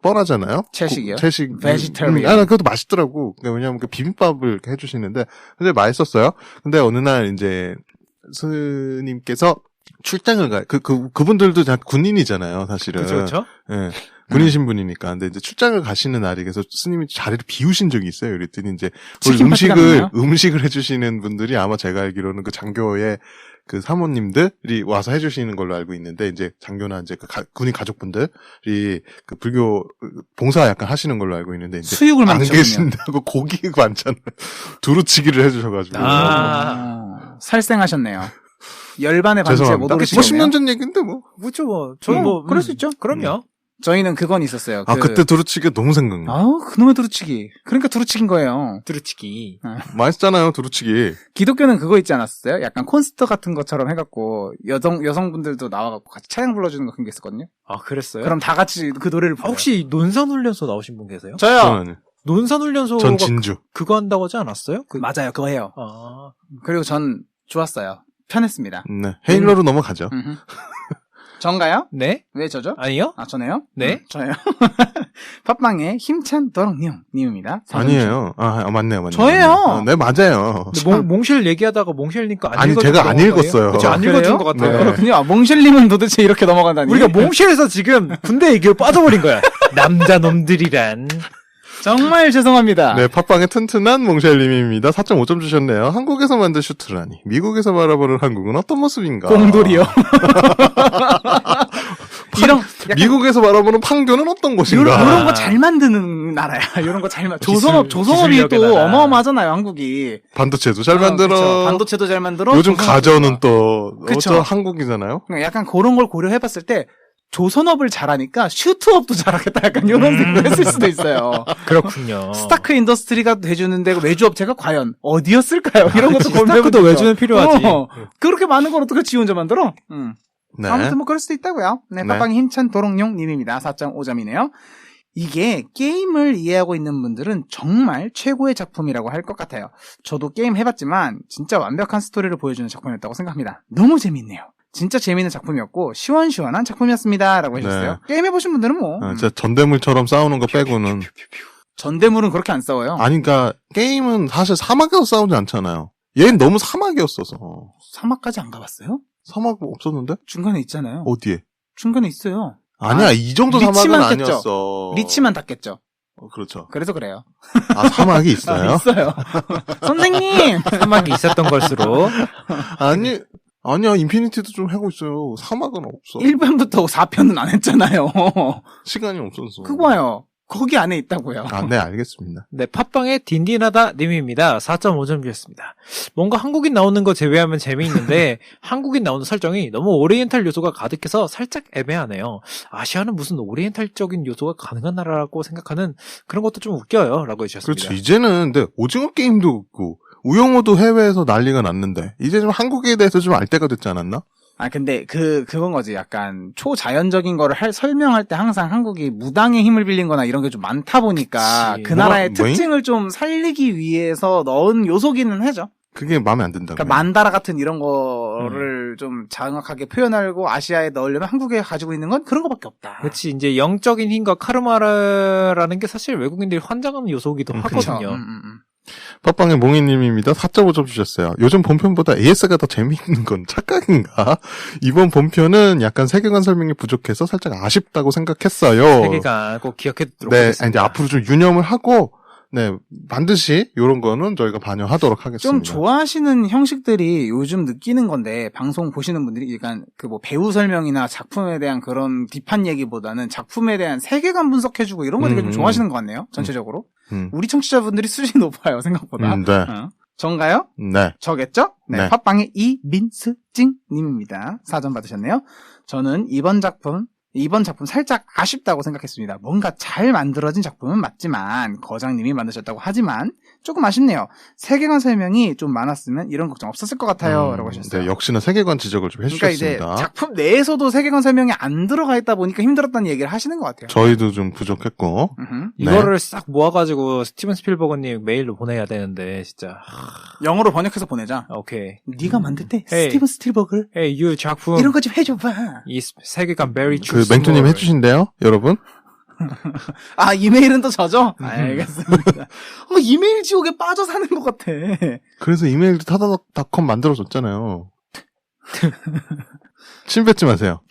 뻔하잖아요. 채식이요? 채식. vegetarian. 그것도 맛있더라고. 왜냐면 비빔밥을 이렇게 해주시는데, 근데 맛있었어요. 근데 어느 날 이제, 스님께서 출장을 그분들도 다 군인이잖아요, 사실은. 그렇죠. 예. 군인 신분이니까. 근데 이제 출장을 가시는 날이 그래서 스님이 자리를 비우신 적이 있어요. 그랬더니 이제 치킨 파티 같나요? 음식을 해주시는 분들이 아마 제가 알기로는 그 장교의 그 사모님들이 와서 해주시는 걸로 알고 있는데, 이제 장교나 이제 그 군인 가족분들이 그 불교 봉사 약간 하시는 걸로 알고 있는데, 이제 수육을 안 만드셨군요. 계신다고 고기 반찬을 두루치기를 해주셔가지고. 살생하셨네요. 열반의 반지에 못 죄송합니다. 뭐 오르시겠네요. 10년 전 얘기인데 뭐. 그렇죠, 뭐. 저는 뭐. 그럴 수 있죠. 그럼요. 저희는 그건 있었어요. 그때 두루치기가 너무 생각나. 아우, 그놈의 두루치기. 그러니까 두루치기인 거예요. 두루치기. 맛있잖아요, 두루치기. 기독교는 그거 있지 않았어요? 약간 콘서트 같은 것처럼 해갖고, 여성분들도 나와갖고 같이 찬양 불러주는 거 그런 게 있었거든요? 아, 그랬어요? 그럼 다 같이 그 노래를 아, 불러요. 혹시 논산훈련소 나오신 분 계세요? 저요! 저는 논산훈련소가 전 진주. 그거 한다고 하지 않았어요? 맞아요, 그거 해요. 아. 그리고 전 좋았어요. 편했습니다. 네. 헤일러로 넘어가죠. 음흠. 전가요? 네? 왜 저죠? 아니요? 아, 저네요? 네? 저요. 팟빵의 힘찬 도롱님 님입니다. 아니에요. 맞네요. 저예요. 네, 맞아요. 근데 몽쉘 얘기하다가 몽쉘니까 안 아니, 읽어준 제가 거 안 같아요. 읽었어요. 그쵸, 안 그래요? 읽어준 것 같아요. 네. 그렇군요. 아, 몽실님은 도대체 이렇게 넘어간다니. 우리가 몽쉘에서 지금 군대 얘기로 빠져버린 거야. 남자놈들이란. 정말 죄송합니다. 네, 팟빵의 튼튼한 몽쉘님입니다. 4.5점 주셨네요. 한국에서 만든 슈트라니. 미국에서 바라보는 한국은 어떤 모습인가? 공돌이요. 이런 약간 미국에서 바라보는 판교는 어떤 곳인가? 이런 거 잘 만드는 나라야. 이런 거 잘 조선업이 기술력의 또 나라. 어마어마하잖아요, 한국이. 반도체도 잘 만들어. 그쵸. 반도체도 잘 만들어. 요즘 조선업도 가전은 또 그쵸. 어쩌 한국이잖아요. 그러니까 약간 그런 걸 고려해봤을 때 조선업을 잘하니까 슈트업도 잘하겠다. 약간 이런 생각을 했을 수도 있어요. 그렇군요. 스타크 인더스트리가 돼주는데 외주업체가 과연 어디였을까요? 이런 것도 스타크도 고민해보죠. 외주는 필요하지. 그렇게 많은 걸 어떻게 지 혼자 만들어? 네. 아무튼 뭐 그럴 수도 있다고요. 네, 네. 팟빵이 힘찬 도롱뇽 님입니다. 4.5점이네요. 이게 게임을 이해하고 있는 분들은 정말 최고의 작품이라고 할 것 같아요. 저도 게임 해봤지만 진짜 완벽한 스토리를 보여주는 작품이었다고 생각합니다. 너무 재밌네요. 진짜 재미있는 작품이었고 시원시원한 작품이었습니다. 라고 해주셨어요. 네. 게임 해보신 분들은 뭐 진짜 전대물처럼 싸우는 거 빼고는. 전대물은 그렇게 안 싸워요. 아니, 그니까, 게임은 사실 사막에서 싸우지 않잖아요. 얘는 너무 사막이었어서. 사막까지 안 가봤어요? 사막 없었는데? 중간에 있잖아요. 어디에? 중간에 있어요. 아니야, 이 정도 사막은 리치만 깼죠. 아니었어. 리치만 닦겠죠. 그렇죠. 그래서 그래요. 사막이 있어요? 있어요. 선생님! 사막이 있었던 걸수록. 아니야, 인피니티도 좀 하고 있어요. 사막은 없어. 1편부터 4편은 안 했잖아요. 시간이 없었어. 그거 봐요. 거기 안에 있다고요. 네, 알겠습니다. 네, 팟빵의 딘딘하다 님입니다. 4.5점 주셨습니다. 뭔가 한국인 나오는 거 제외하면 재미있는데 한국인 나오는 설정이 너무 오리엔탈 요소가 가득해서 살짝 애매하네요. 아시아는 무슨 오리엔탈적인 요소가 가능한 나라라고 생각하는 그런 것도 좀 웃겨요. 라고 해주셨습니다. 그렇죠. 이제는, 근데, 오징어 게임도 없고, 우영호도 해외에서 난리가 났는데, 이제 좀 한국에 대해서 좀 알 때가 됐지 않았나? 근데 그건 거지. 약간 초자연적인 거를 설명할 때 항상 한국이 무당의 힘을 빌린 거나 이런 게 좀 많다 보니까 그치. 그 나라의 뭐가- 뭐잉? 특징을 좀 살리기 위해서 넣은 요소기는 하죠. 그게 마음에 안 든다고. 그러니까 만다라 같은 이런 거를 좀 정확하게 표현하고 아시아에 넣으려면 한국에 가지고 있는 건 그런 거밖에 없다. 그렇지. 이제 영적인 힘과 카르마라는 게 사실 외국인들이 환장하는 요소기도 그쵸. 하거든요. 팟빵의 몽이님입니다. 4.5점 주셨어요. 요즘 본편보다 AS가 더 재미있는 건 착각인가? 이번 본편은 약간 세계관 설명이 부족해서 살짝 아쉽다고 생각했어요. 세계관 꼭 기억해두도록 네, 하겠습니다. 이제 앞으로 좀 유념을 하고, 네, 반드시 이런 거는 저희가 반영하도록 하겠습니다. 좀 좋아하시는 형식들이 요즘 느끼는 건데 방송 보시는 분들이 약간 그 뭐 배우 설명이나 작품에 대한 그런 비판 얘기보다는 작품에 대한 세계관 분석해주고 이런 거 되게 좀 좋아하시는 것 같네요. 전체적으로. 우리 청취자분들이 수준이 높아요, 생각보다. 네. 전가요? 네. 저겠죠? 네. 네. 팟빵의 이민스찡님입니다. 4점 받으셨네요. 저는 이번 작품 살짝 아쉽다고 생각했습니다. 뭔가 잘 만들어진 작품은 맞지만 거장님이 만드셨다고 하지만 조금 아쉽네요. 세계관 설명이 좀 많았으면 이런 걱정 없었을 것 같아요. 라고 하셨어요. 네, 역시나 세계관 지적을 좀 그러니까 해주셨습니다. 이제 작품 내에서도 세계관 설명이 안 들어가 있다 보니까 힘들었다는 얘기를 하시는 것 같아요. 저희도 좀 부족했고. 음흠. 이거를 싹 모아가지고 스티븐 스필버그님 메일로 보내야 되는데 진짜. 영어로 번역해서 보내자. 오케이. 네가 만들 때 헤이. 스티븐 스틸버그 Hey, you 작품 이런 거 좀 해줘봐. 이 세계관 very 그 true. 맹투님 해주신대요, 여러분? 아, 이메일은 또 저죠? 음. 알겠습니다. 이메일 지옥에 빠져 사는 것 같아. 그래서 이메일도 타다닥닷컴 만들어줬잖아요. 침 뱉지 마세요.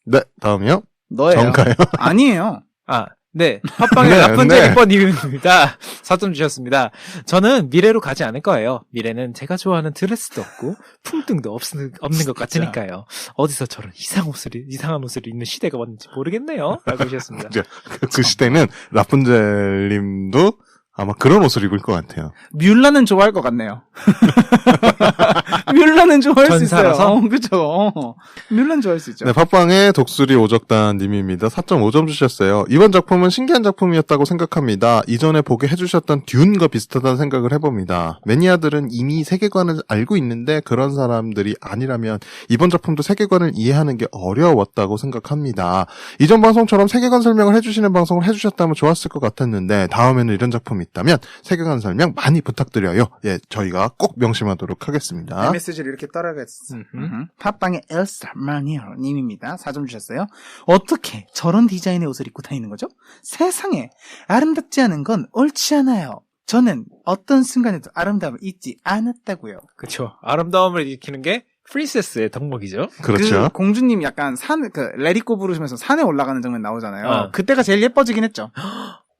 네, 다음이요. 너예요. 정가요? 아니에요. 아, 네, 팟빵의 네, 라푼젤 네. 2번님입니다. 4점 주셨습니다. 저는 미래로 가지 않을 거예요. 미래는 제가 좋아하는 드레스도 없고 풍등도 없는 것 같으니까요. 어디서 저런 이상한 옷을 입는 시대가 왔는지 모르겠네요. 라고 하셨습니다. 그 시대는 라푼젤님도 아마 그런 옷을 입을 것 같아요. 뮬라는 좋아할 것 같네요. 뮬라는 좋아할 수 있어요. 전사라서? 그죠. 뮬라는 좋아할 수 있죠. 네, 팟빵의 독수리 오적단 님입니다. 4.5점 주셨어요. 이번 작품은 신기한 작품이었다고 생각합니다. 이전에 보게 해주셨던 듄과 비슷하다는 생각을 해봅니다. 매니아들은 이미 세계관을 알고 있는데 그런 사람들이 아니라면 이번 작품도 세계관을 이해하는 게 어려웠다고 생각합니다. 이전 방송처럼 세계관 설명을 해주시는 방송을 해주셨다면 좋았을 것 같았는데 다음에는 이런 작품이 있다면 세계관 설명 많이 부탁드려요. 예, 저희가 꼭 명심하도록 하겠습니다. 메시지를 이렇게 따라가겠어. 팟빵의 엘사 마니어 님입니다. 4점 주셨어요. 어떻게 저런 디자인의 옷을 입고 다니는 거죠? 세상에 아름답지 않은 건 옳지 않아요. 저는 어떤 순간에도 아름다움을 잊지 않았다고요. 그쵸. 아름다움을 일으키는 게 프린세스의 덕목이죠. 그렇죠. 그 공주님 약간 레리꼬 부르시면서 산에 올라가는 장면 나오잖아요. 어. 그때가 제일 예뻐지긴 했죠.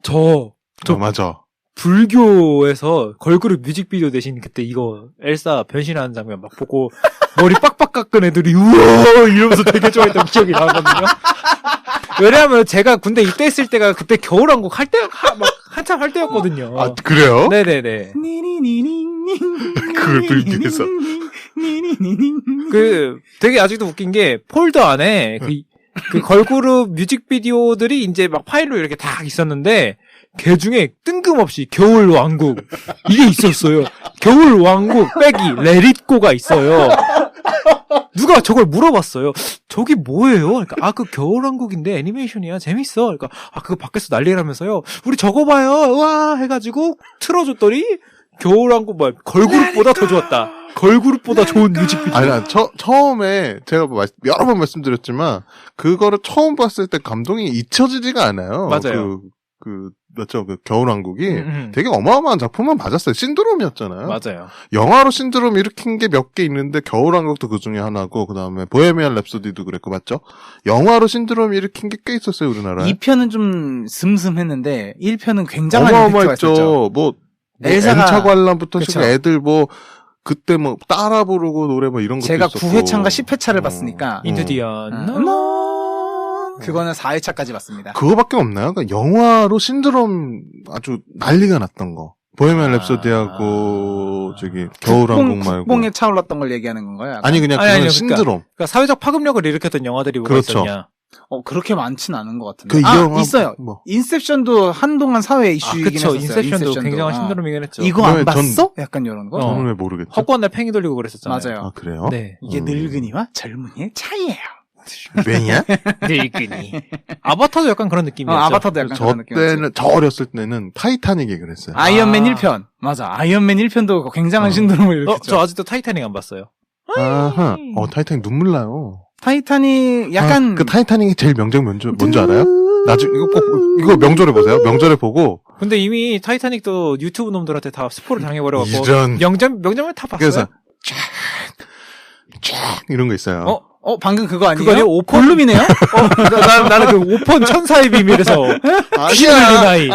저 맞아. 불교에서 걸그룹 뮤직비디오 대신 그때 이거 엘사 변신하는 장면 막 보고 머리 빡빡 깎은 애들이 우와 이러면서 되게 좋아했던 기억이 나거든요. 왜냐하면 제가 군대 입대했을 때가 그때 겨울왕국 할 때, 막 한참 할 때였거든요. 아, 그래요? 네네네. 그걸 불교에서. 되게 아직도 웃긴 게 폴더 안에 그 걸그룹 뮤직비디오들이 이제 막 파일로 이렇게 다 있었는데 걔 중에 뜬금없이 겨울왕국 이게 있었어요. 겨울왕국 빼기 레릿고가 있어요. 누가 저걸 물어봤어요. 저기 뭐예요? 그러니까 그 겨울왕국인데 애니메이션이야. 재밌어. 그러니까 그거 밖에서 난리라면서요. 우리 저거 봐요. 와 해가지고 틀어줬더니 겨울왕국 걸그룹보다 더 좋았다. 걸그룹보다 좋은 뮤직비디오. 아니, 처음에 제가 여러 번 말씀드렸지만 그거를 처음 봤을 때 감동이 잊혀지지가 않아요. 맞아요. 맞죠. 그 겨울왕국이 되게 어마어마한 작품은 맞았어요. 신드롬이었잖아요. 맞아요. 영화로 신드롬 일으킨 게 몇 개 있는데 겨울왕국도 그 중에 하나고 그다음에 보헤미안 랩소디도 그랬고 맞죠? 영화로 신드롬 일으킨 게 꽤 있었어요, 우리나라에. 2편은 좀 슴슴했는데 1편은 굉장한 임팩트가 있었죠. 어마어마했죠. 뭐 엘사가 N차 관람부터 그쵸. 시작 애들 그때 따라 부르고 노래 이런 것도 제가 있었고. 9회차인가 10회차를 봤으니까 인투디언. 그거는 4회차까지 봤습니다. 그거밖에 없나요? 그러니까 영화로 신드롬 아주 난리가 났던 거. 보헤미안 랩소디하고 겨울왕국 말고. 국뽕에 차올랐던 걸 얘기하는 건가요? 약간? 아니 그냥 아니요, 그건 신드롬. 그러니까 사회적 파급력을 일으켰던 영화들이 뭐가 그렇죠. 있었냐. 그렇게 많지는 않은 것 같은데. 그 영화 있어요. 인셉션도 한동안 사회 이슈이긴 그쵸. 했었어요. 인셉션도 굉장한 신드롬이긴 했죠. 이거 안 전- 봤어? 약간 이런 거. 저는 왜 모르겠죠? 헛구한 날 팽이 돌리고 그랬었잖아요. 맞아요. 아 그래요? 네. 이게 늙은이와 젊은이의 차이예요. 왜냐? 늙은이. 아바타도 약간 그런 느낌이었죠. 아바타도 약간 저 그런 느낌이었지. 저 어렸을 때는 타이타닉이 그랬어요. 아이언맨 1편. 맞아. 아이언맨 1편도 굉장한 신드롬을 일으켰죠. 저 아직도 타이타닉 안 봤어요. 아하. 타이타닉 눈물 나요. 타이타닉 약간 그 타이타닉이 제일 뭔지 알아요? 나중에 이거 명절에 보세요. 명절에 보고 근데 이미 타이타닉도 유튜브 놈들한테 다 스포를 당해버려갖고 이런. 명점을 다 봤어요. 그래서 쫙 이런 거 있어요. 방금 그거 아니에요? 그거 아니에요? 골룸이네요? 나는 그 오펀 천사의 비밀에서 귀를 잃은 아이.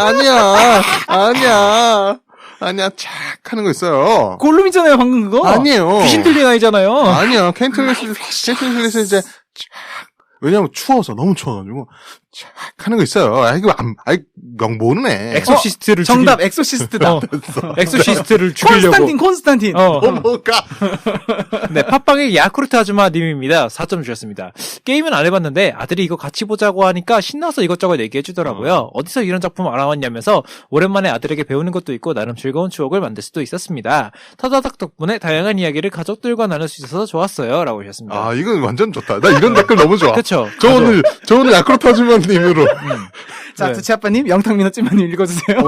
아니야, 착 하는 거 있어요. 골룸이잖아요, 방금 그거. 아니에요. 귀신 들린 아이잖아요. 아니야, 케인틀리스 왜냐면 추워서, 너무 추워가지고, 착 하는 거 있어요. 모르네. 엑소시스트를 정답, 엑소시스트다. 엑소시스트를 죽이려고. 콘스탄틴. 뭐가? 네, 팟빵의 야쿠르트 아줌마님입니다. 4점 주셨습니다. 게임은 안 해봤는데 아들이 이거 같이 보자고 하니까 신나서 이것저것 얘기해주더라고요. 어디서 이런 작품 알아왔냐면서 오랜만에 아들에게 배우는 것도 있고 나름 즐거운 추억을 만들 수도 있었습니다. 타다닥 덕분에 다양한 이야기를 가족들과 나눌 수 있어서 좋았어요. 라고 하셨습니다. 이건 완전 좋다. 나 이런 댓글 너무 좋아. 그쵸. 저 오늘 야쿠르트 아줌마님으로. 자, 네. 두치 아빠님, 영탁민호 찐마님 읽어주세요.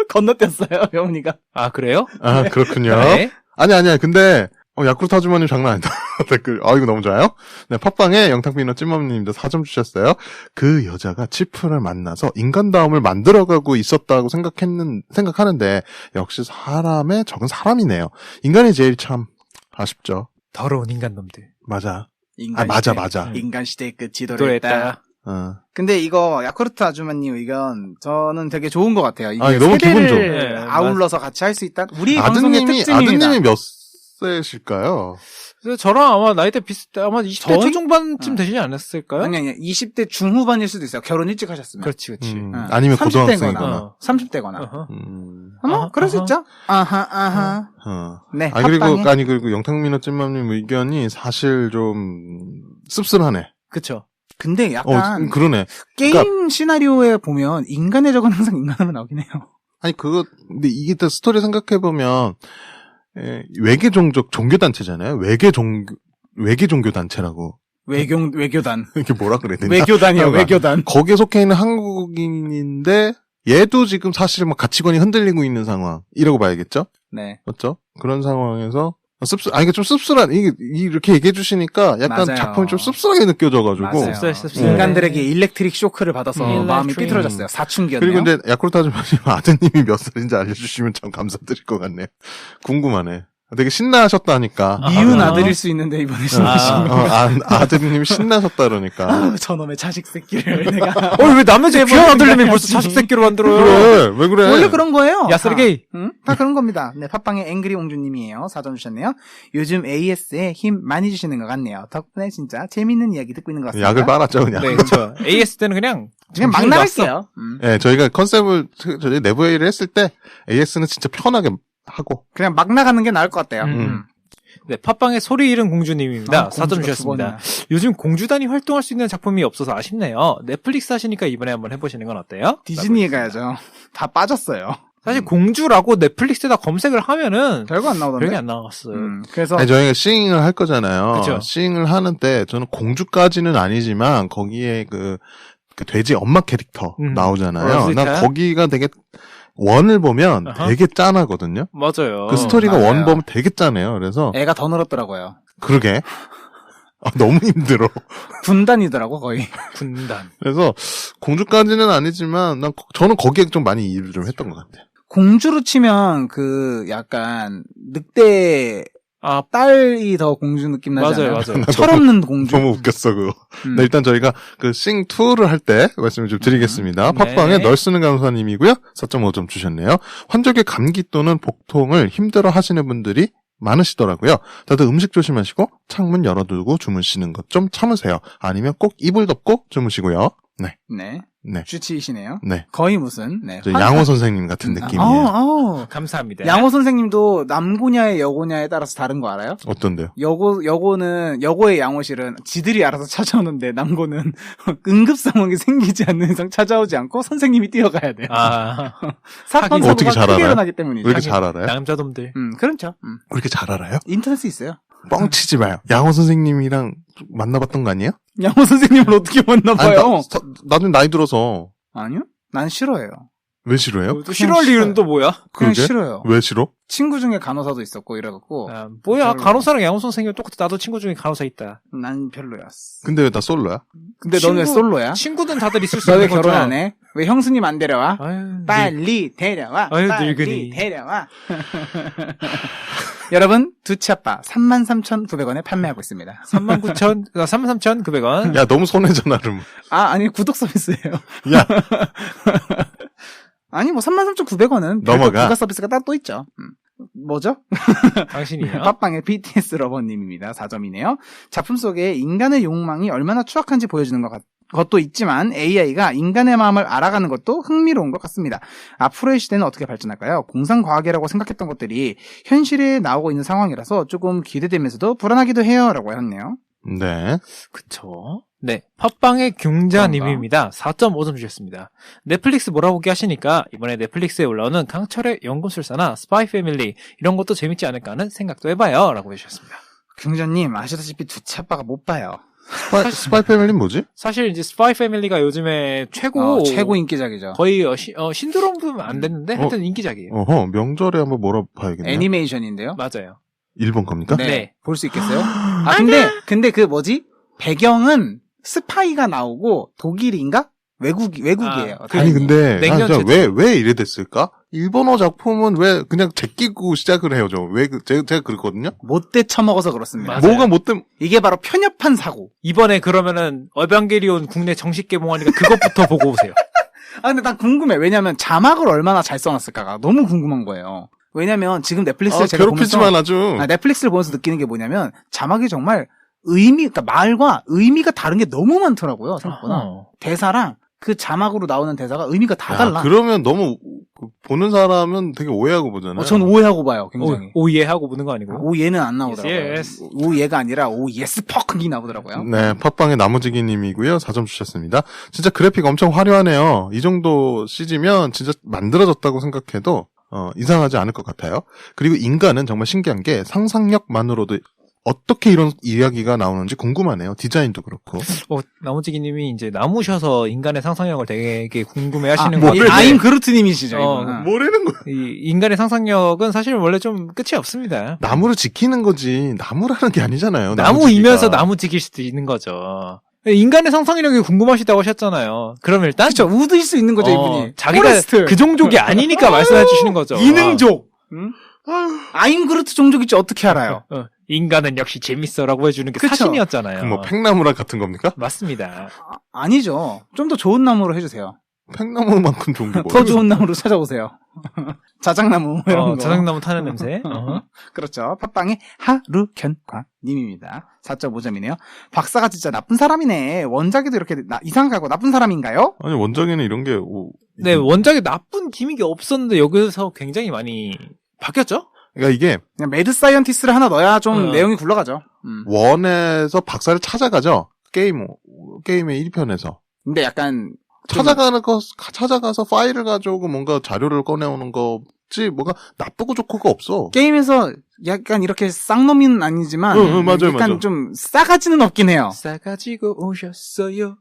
건너뛰었어요, 명훈이가. 아, 그래요? 아, 그렇군요. 네. 아니야. 근데, 야쿠르트 아주머님 장난 아니다. 댓글. 이거 너무 좋아요. 네, 팟빵에 영탁비너 찐맘님도 4점 주셨어요. 그 여자가 치프를 만나서 인간다움을 만들어가고 있었다고 생각하는데, 역시 적은 사람이네요. 인간이 제일 참 아쉽죠. 더러운 인간놈들. 맞아. 인간 맞아, 시대, 맞아. 인간 시대의 끝이 도래했다. 도래했다. 근데 이거 야쿠르트 아주머님 의견 저는 되게 좋은 것 같아요. 이게 아니, 너무 기분 좋아. 세대를 네, 아울러서 같이 할 수 있다. 우리 방송의 특징입니다. 아드님이 몇 세실까요? 그래서 저랑 아마 나이대 비슷해. 아마 20대 저희? 초중반쯤 되시지 않았을까요? 아니 20대 중후반일 수도 있어요. 결혼 일찍 하셨으면. 그렇지. 아니면 30대거나. 고등학생이거나. 30대거나. 어허. 뭐 그럴 수 있죠. 아하. 네. 그리고 영탁민호 찐맘님 의견이 사실 좀 씁쓸하네. 그쵸. 근데 약간 그러네. 게임 시나리오에 보면 인간의 적은 항상 인간으로 나오긴 해요. 아니, 근데 이게 또 스토리 생각해보면, 외계 종교단체잖아요? 외계 종교단체라고. 외교단. 이게 뭐라 그래야 되나? 외교단이요, 외교단. 거기에 속해 있는 한국인인데, 얘도 지금 사실 막 가치관이 흔들리고 있는 상황. 이라고 봐야겠죠? 네. 맞죠? 그런 상황에서, 이게 좀 씁쓸한, 이렇게 얘기해 주시니까 약간 맞아요. 작품이 좀 씁쓸하게 느껴져가지고. 맞아요. 씁쓸. 인간들에게 일렉트릭 쇼크를 받아서 마음이 일렉트릭. 삐뚤어졌어요. 사춘기였네요. 그리고 근데 야쿠르트 아주머님 아드님이 몇 살인지 알려주시면 참 감사드릴 것 같네요. 궁금하네. 되게 신나하셨다니까. 미운 아들일 수 있는데 이번에 신나신 거. 아드님 신나셨다 그러니까. 저놈의 자식 새끼를 내가. 왜 남의 집 귀한 아들님이 벌써 자식 새끼로 만들어요? 그래, 왜 그래? 원래 그런 거예요. 야, 쓰레기. 다 그런 겁니다. 네, 팟빵의 앵그리 옹주님이에요. 4점 주셨네요. 요즘 AS에 힘 많이 주시는 것 같네요. 덕분에 진짜 재밌는 이야기 듣고 있는 것 같습니다. 약을 빨았죠, 그냥. 네, 그렇죠. AS 때는 그냥 막 나갈게요. 네, 저희가 컨셉을, 저희 내부 회의를 했을 때, AS는 진짜 편하게 하고. 그냥 막 나가는 게 나을 것 같아요. 네, 팟빵의 소리 잃은 공주님입니다. 4점 공주가 주셨습니다. 두 번이나. 요즘 공주단이 활동할 수 있는 작품이 없어서 아쉽네요. 넷플릭스 하시니까 이번에 한번 해보시는 건 어때요? 디즈니에 가야죠. 다 빠졌어요. 사실 공주라고 넷플릭스에다 검색을 하면은 별거 안 나오던데. 별게 안 나왔어요. 그래서 아니, 저희가 싱잉을 할 거잖아요. 그쵸. 싱잉을 하는데, 저는 공주까지는 아니지만, 거기에 그 돼지 엄마 캐릭터 나오잖아요. 로즈리타? 난 거기가 되게, 원을 보면 어허. 되게 짠하거든요. 맞아요. 그 스토리가 맞아요. 원 보면 되게 짠해요. 그래서, 애가 더 늘었더라고요. 그러게. 너무 힘들어. 분단이더라고 거의. 군단. 그래서, 공주까지는 아니지만, 저는 거기에 좀 많이 일을 좀 했던 것 같아요. 공주로 치면 그 약간 늑대 아, 딸이 더 공주 느낌 나지 맞아요, 않아요? 맞아요. 철없는 공주. 너무 웃겼어, 그거. 네, 일단 저희가 그 싱2를 할 때 말씀을 좀 드리겠습니다. 네. 팟빵에 널 쓰는 강사님이고요. 4.5점 주셨네요. 환절기 감기 또는 복통을 힘들어 하시는 분들이 많으시더라고요. 다들 음식 조심하시고 창문 열어두고 주무시는 것 좀 참으세요. 아니면 꼭 이불 덮고 주무시고요. 네. 네. 네. 주치이시네요. 네. 거의 무슨 네. 저 양호 선생님 같은 느낌이에요. 감사합니다. 양호 선생님도 남고냐의 여고냐에 따라서 다른 거 알아요? 어떤데요? 여고의 양호실은 지들이 알아서 찾아오는데 남고는 응급 상황이 생기지 않는 이상 찾아오지 않고 선생님이 뛰어가야 돼요. 아, 사건 어떻게 사고가 잘 크게 알아요? 일어나기 때문이죠. 왜 이렇게 잘 알아요? 남자놈들. 그렇죠. 왜 이렇게 잘 알아요? 인터넷에 있어요. 뻥치지 마요. 양호 선생님이랑 만나봤던 거 아니에요? 양호 선생님을 어떻게 만나봐요? 나는 나이 들어서 아니요? 난 싫어해요. 왜 싫어해요? 또 싫어할 이유는 또 뭐야? 그냥 그러게? 싫어요. 왜 싫어? 친구 중에 간호사도 있었고 이래갖고 아, 뭐야? 별로. 간호사랑 양호 선생님 똑같아. 나도 친구 중에 간호사 있다. 난 별로였어. 근데 왜 나 솔로야? 근데 넌 왜 친구- 솔로야? 친구는 다들 있을 수 너 왜 있는 거죠. 결혼 안 해? 왜 형수님 안 데려와? 아유, 빨리 데려와. 아유, 빨리 늙은이. 데려와. 여러분, 두치아빠 33,900원에 판매하고 있습니다. 33,900원. 야, 너무 손해잖아, 그럼. 아니, 구독 서비스예요. 야, 아니, 뭐 33,900원은 넘어가. 부가 서비스가 따로 또 있죠. 뭐죠? 당신이요? 팟빵의 BTS 러버님입니다. 4점이네요. 작품 속에 인간의 욕망이 얼마나 추악한지 보여주는 것도 있지만 AI가 인간의 마음을 알아가는 것도 흥미로운 것 같습니다. 앞으로의 시대는 어떻게 발전할까요? 공상과학이라고 생각했던 것들이 현실에 나오고 있는 상황이라서 조금 기대되면서도 불안하기도 해요. 라고 하셨네요. 네. 그쵸. 네. 팟빵의 경자님입니다. 4.5점 주셨습니다. 넷플릭스 몰아보기 하시니까 이번에 넷플릭스에 올라오는 강철의 연금술사나 스파이 패밀리 이런 것도 재밌지 않을까 하는 생각도 해봐요. 라고 해주셨습니다. 경자님, 아시다시피 두치아빠가 못 봐요. 스파이 패밀리는 뭐지? 사실 이제 스파이 패밀리가 요즘에 최고 인기작이죠. 거의 신드롬 보면 안 됐는데 하여튼 인기작이에요. 어허, 명절에 한번 몰아봐야겠네요. 애니메이션인데요. 맞아요. 일본 겁니까? 네. 볼 수 있겠어요? 근데 그 뭐지? 배경은 스파이가 나오고 독일인가? 외국이에요. 아니 근데 냉면 왜 이래 됐을까? 일본어 작품은 왜 그냥 제끼고 시작을 해요, 제가 그랬거든요. 못돼 처먹어서 그렇습니다. 맞아요. 뭐가 못된 이게 바로 편협한 사고. 이번에 그러면은 어반게리온 국내 정식 개봉하니까 그것부터 보고 오세요. 아, 근데 난 궁금해. 왜냐면 자막을 얼마나 잘 써놨을까가 너무 궁금한 거예요. 왜냐면 지금 넷플릭스를 제가 괴롭히지만 아주. 넷플릭스를 보면서 느끼는 게 뭐냐면 자막이 정말 그러니까 말과 의미가 다른 게 너무 많더라고요, 생각보다. 대사랑 그 자막으로 나오는 대사가 의미가 다 달라. 그러면 너무 보는 사람은 되게 오해하고 보잖아요. 전 오해하고 봐요, 굉장히. 오예하고 보는 거 아니고. 오예는 안 나오더라고요. Yes. 오예가 아니라 오예스 퍽이 나오더라고요. 네, 팟빵의 나무지기님이고요. 4점 주셨습니다. 진짜 그래픽 엄청 화려하네요. 이 정도 CG면 진짜 만들어졌다고 생각해도 이상하지 않을 것 같아요. 그리고 인간은 정말 신기한 게 상상력만으로도 어떻게 이런 이야기가 나오는지 궁금하네요. 디자인도 그렇고. 나무지기님이 이제 나무셔서 인간의 상상력을 되게 궁금해하시는 뭐, 거예요. 아임 그루트님이시죠. 뭐라는 거야? 이 인간의 상상력은 사실 원래 좀 끝이 없습니다. 나무를 지키는 거지. 나무라는 게 아니잖아요. 나무이면서 나무 지킬 수도 있는 거죠. 인간의 상상력이 궁금하시다고 하셨잖아요. 그럼 일단 그렇죠. 우드일 수 있는 거죠, 이분이. 자기가 포레스트. 그 종족이 아니니까 말씀해 주시는 거죠. 이능족. 응? 아임 그루트 종족일지 어떻게 알아요? 인간은 역시 재밌어라고 해주는 게 그쵸. 사신이었잖아요. 뭐 팽나무랑 같은 겁니까? 맞습니다. 아니죠. 좀 더 좋은 나무로 해주세요. 팽나무만큼 좋은 게 더 뭐예요? 좋은 나무로 찾아오세요. 자작나무 이런 거. 자작나무 타는 냄새. 그렇죠. 팟빵의 하루견과님입니다. 4.5점이네요. 박사가 진짜 나쁜 사람이네. 원작에도 이렇게 이상하고 나쁜 사람인가요? 아니 원작에는 이런 게 네, 원작에 나쁜 기믹이 없었는데 여기서 굉장히 많이 바뀌었죠? 그러니까 이게 그냥 매드 사이언티스트를 하나 넣어야 좀 내용이 굴러가죠. 원에서 박사를 찾아가죠. 게임의 1편에서. 근데 약간 찾아가서 파일을 가져오고 뭔가 자료를 꺼내오는 거지 뭐가 나쁘고 좋고가 없어. 게임에서 약간 이렇게 쌍놈이는 아니지만 맞아요, 약간 맞아요. 좀 싸가지는 없긴 해요. 싸가지고 오셨어요.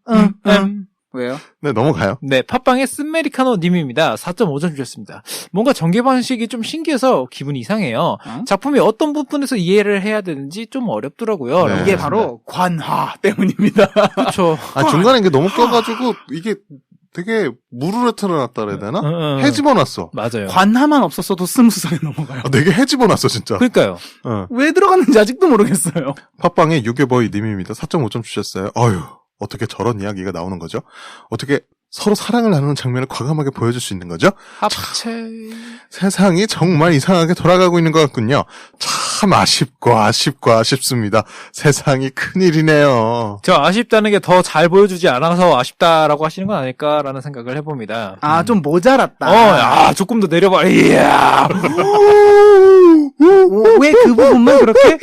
왜요? 네, 넘어가요. 네, 팟빵의 쓴메리카노 님입니다. 4.5점 주셨습니다. 뭔가 전개 방식이 좀 신기해서 기분이 이상해요. 작품이 어떤 부분에서 이해를 해야 되는지 좀 어렵더라고요. 네. 이게 바로 관화 때문입니다. 그렇죠. 중간에 이게 너무 껴가지고 이게 되게 무르르 틀어놨다 그래야 되나? 해집어놨어. 맞아요. 관화만 없었어도 스무스하게 넘어가요. 되게 해집어놨어 진짜. 그러니까요. 왜 들어갔는지 아직도 모르겠어요. 팟빵의 유괴버이 님입니다. 4.5점 주셨어요. 어휴, 어떻게 저런 이야기가 나오는 거죠? 어떻게 서로 사랑을 나누는 장면을 과감하게 보여줄 수 있는 거죠? 합체. 세상이 정말 이상하게 돌아가고 있는 것 같군요. 참 아쉽고 아쉽습니다. 세상이 큰일이네요. 저 아쉽다는 게 더 잘 보여주지 않아서 아쉽다라고 하시는 건 아닐까라는 생각을 해봅니다. 좀 모자랐다. 조금 더 내려봐. 이야. 왜 그 부분만 그렇게?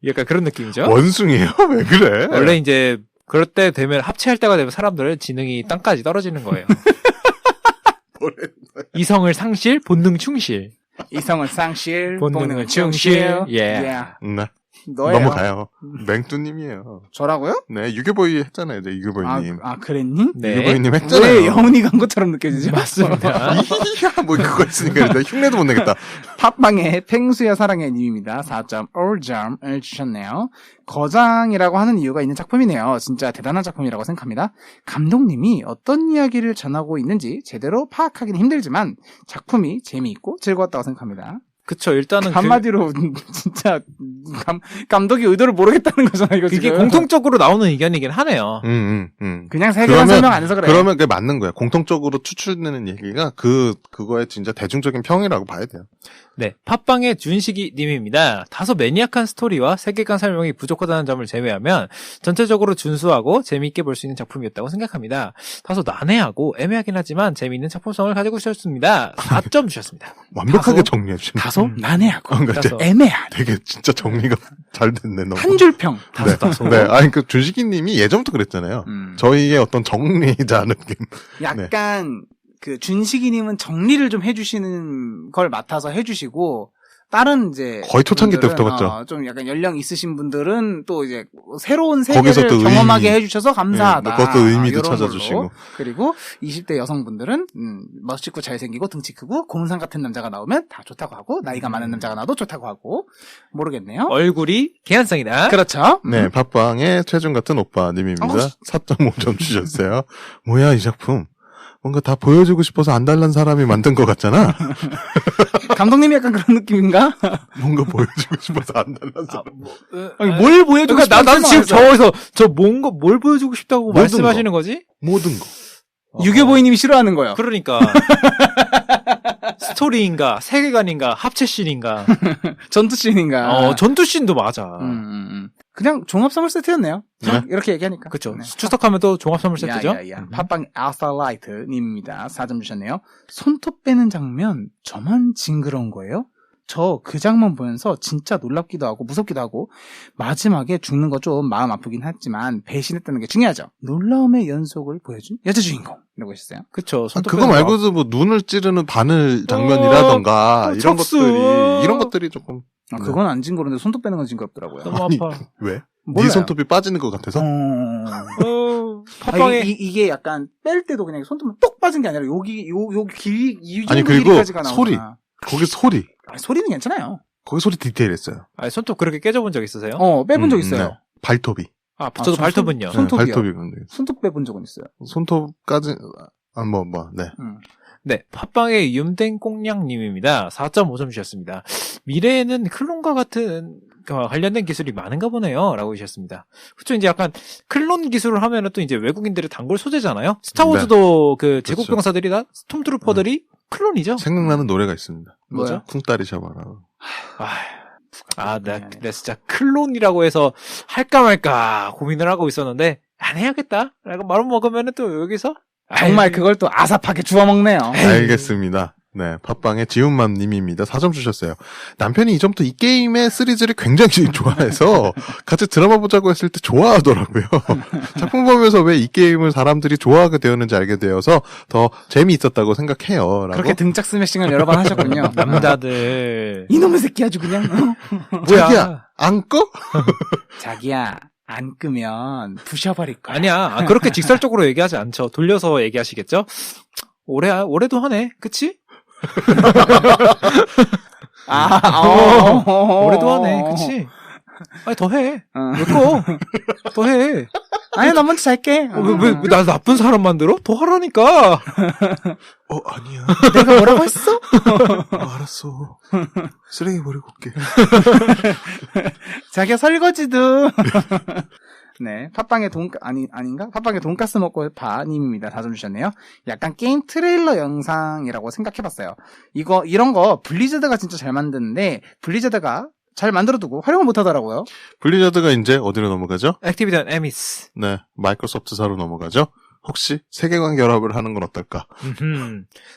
약간 그런 느낌이죠. 원숭이에요? 왜 그래? 원래 이제 그럴 때 되면 합체할 때가 되면 사람들의 지능이 땅까지 떨어지는 거예요. 이성을 상실, 본능 충실. 이성을 상실, 본능을 충실. 네. 너예요. 넘어가요. 맹뚜님이에요. 저라고요? 네, 유괴보이 했잖아요, 이제 유괴보이님. 그랬니? 네. 유괴보이님 했잖아요. 왜 영혼이 간 것처럼 느껴지죠? 맞습니다. 이야, 뭐 그거 했으니까 일단 흉내도 못 내겠다. 팟빵의 팽수야 사랑의 님입니다. 4.5점을 주셨네요. 거장이라고 하는 이유가 있는 작품이네요. 진짜 대단한 작품이라고 생각합니다. 감독님이 어떤 이야기를 전하고 있는지 제대로 파악하기는 힘들지만 작품이 재미있고 즐거웠다고 생각합니다. 그쵸, 일단은. 한마디로, 진짜, 감독이 의도를 모르겠다는 거잖아요, 이거 그게 지금. 공통적으로 나오는 의견이긴 하네요. 그냥 세계관 설명 안 해서 그래. 그러면 그게 맞는 거야. 공통적으로 추출되는 얘기가 그거의 진짜 대중적인 평이라고 봐야 돼요. 네, 팟빵의 준식이 님입니다. 다소 매니악한 스토리와 세계관 설명이 부족하다는 점을 제외하면 전체적으로 준수하고 재미있게 볼 수 있는 작품이었다고 생각합니다. 다소 난해하고 애매하긴 하지만 재미있는 작품성을 가지고 있었습니다. 4점 주셨습니다. 완벽하게 정리해 주시네. 다소 난해하고 다소. 애매한 되게 진짜 정리가 잘 됐네. 너무. 한 줄평. 다소. 네, 그 준식이님이 예전부터 그랬잖아요. 저희의 어떤 정리자 느낌. 약간 그 준식이님은 정리를 좀 해주시는 걸 맡아서 해주시고 다른 이제 거의 초창기 분들은, 때부터 봤죠. 좀 약간 연령 있으신 분들은 또 이제 새로운 거기서 세계를 또 경험하게 의미. 해주셔서 감사하다. 네, 그것도 의미도 이런 찾아주시고. 걸로. 그리고 20대 여성분들은 멋있고 잘생기고 등치 크고 고문상 같은 남자가 나오면 다 좋다고 하고 나이가 많은 남자가 나와도 좋다고 하고 모르겠네요. 얼굴이 개한성이다. 그렇죠. 네, 팟빵의 최준 같은 오빠님입니다. 어우, 4.5점 주셨어요. 뭐야, 이 작품. 뭔가 다 보여주고 싶어서 안달난 사람이 만든 것 같잖아. 감독님이 약간 그런 느낌인가? 뭔가 보여주고 싶어서 안달난 사람. 아니, 뭘 보여주고 그러니까 나도 싶은지 지금 모르겠어요. 저기서 뭘 보여주고 싶다고 모든 말씀하시는 거지? 모든 거. 유교보이님이 싫어하는 거예요. 그러니까 스토리인가 세계관인가 합체씬인가 전투씬인가. 전투씬도 맞아. 그냥 종합 선물 세트였네요. 네. 이렇게 얘기하니까. 그렇죠. 네. 추석하면 또 종합 선물 세트죠. 팟빵 아스타라이트님입니다. 4점 주셨네요. 손톱 빼는 장면 저만 징그러운 거예요? 저 그 장면 보면서 진짜 놀랍기도 하고 무섭기도 하고 마지막에 죽는 거 좀 마음 아프긴 했지만 배신했다는 게 중요하죠. 놀라움의 연속을 보여준 여자 주인공이라고 하셨어요. 그쵸. 그거 말고도 뭐 눈을 찌르는 바늘 장면이라던가 이런 척수. 이런 것들이 조금. 그건 안 징그러운데 손톱 빼는 건 징그럽더라고요. 너무 아니, 아파. 왜? 몰라요. 네 손톱이 빠지는 것 같아서? 팟빵에 이게 약간 뺄 때도 그냥 손톱만 똑 빠진 게 아니라 여기 길이 이 아니, 정도 그리고 길이까지가 나오잖아. 소리. 거기 소리. 아니, 소리는 괜찮아요. 거기 소리 디테일했어요. 아니, 손톱 그렇게 깨져본 적 있으세요? 빼본 적 있어요. 네. 발톱이. 저도 아, 발톱은요. 손톱이요. 발톱이 근데. 손톱 빼본 적은 있어요. 손톱까지 네. 네, 팟빵의 윤댕꽁냥님입니다. 4.5점 주셨습니다. 미래에는 클론과 같은 관련된 기술이 많은가 보네요. 라고 주셨습니다. 그쵸, 이제 약간 클론 기술을 하면은 또 이제 외국인들의 단골 소재잖아요. 스타워즈도 그 제국병사들이나 스톰트루퍼들이 클론이죠. 생각나는 노래가 있습니다. 뭐죠? 쿵따리 샤바라. 나 진짜 클론이라고 해서 할까 말까 고민을 하고 있었는데 안 해야겠다. 라고 마음 먹으면은 또 여기서 정말 그걸 또 아삽하게 주워먹네요. 알겠습니다. 네, 팟빵의 지훈맘님입니다. 4점 주셨어요. 남편이 이전부터 이 게임의 시리즈를 굉장히 좋아해서 같이 드라마 보자고 했을 때 좋아하더라고요. 작품 보면서 왜 이 게임을 사람들이 좋아하게 되었는지 알게 되어서 더 재미있었다고 생각해요. 라고. 그렇게 등짝 스매싱을 여러 번 하셨군요. 남자들 이놈의 새끼 아주 그냥. 자기야, 안 꺼? 자기야, 안 끄면 부셔버릴 거야. 아니야. 그렇게 직설적으로 얘기하지 않죠. 돌려서 얘기하시겠죠? 올해도 하네. 그치? 올해도 하네. 그치? 아니, 더 해. 왜 꺼? 더 해. 아니, 나 먼저 잘게. 왜 나 나쁜 사람 만들어? 더 하라니까. 아니야. 내가 뭐라고 했어? 알았어. 쓰레기 버리고 올게. 자기가 설거지도. 네. 팟빵의 아닌가? 팟빵의 돈가스 먹고 파님입니다. 4점 주셨네요. 약간 게임 트레일러 영상이라고 생각해봤어요. 이런 거 블리자드가 진짜 잘 만드는데, 블리자드가 잘 만들어두고 활용을 못하더라고요. 블리자드가 이제 어디로 넘어가죠? 액티비전 에미스. 네, 마이크로소프트사로 넘어가죠. 혹시 세계관 결합을 하는 건 어떨까?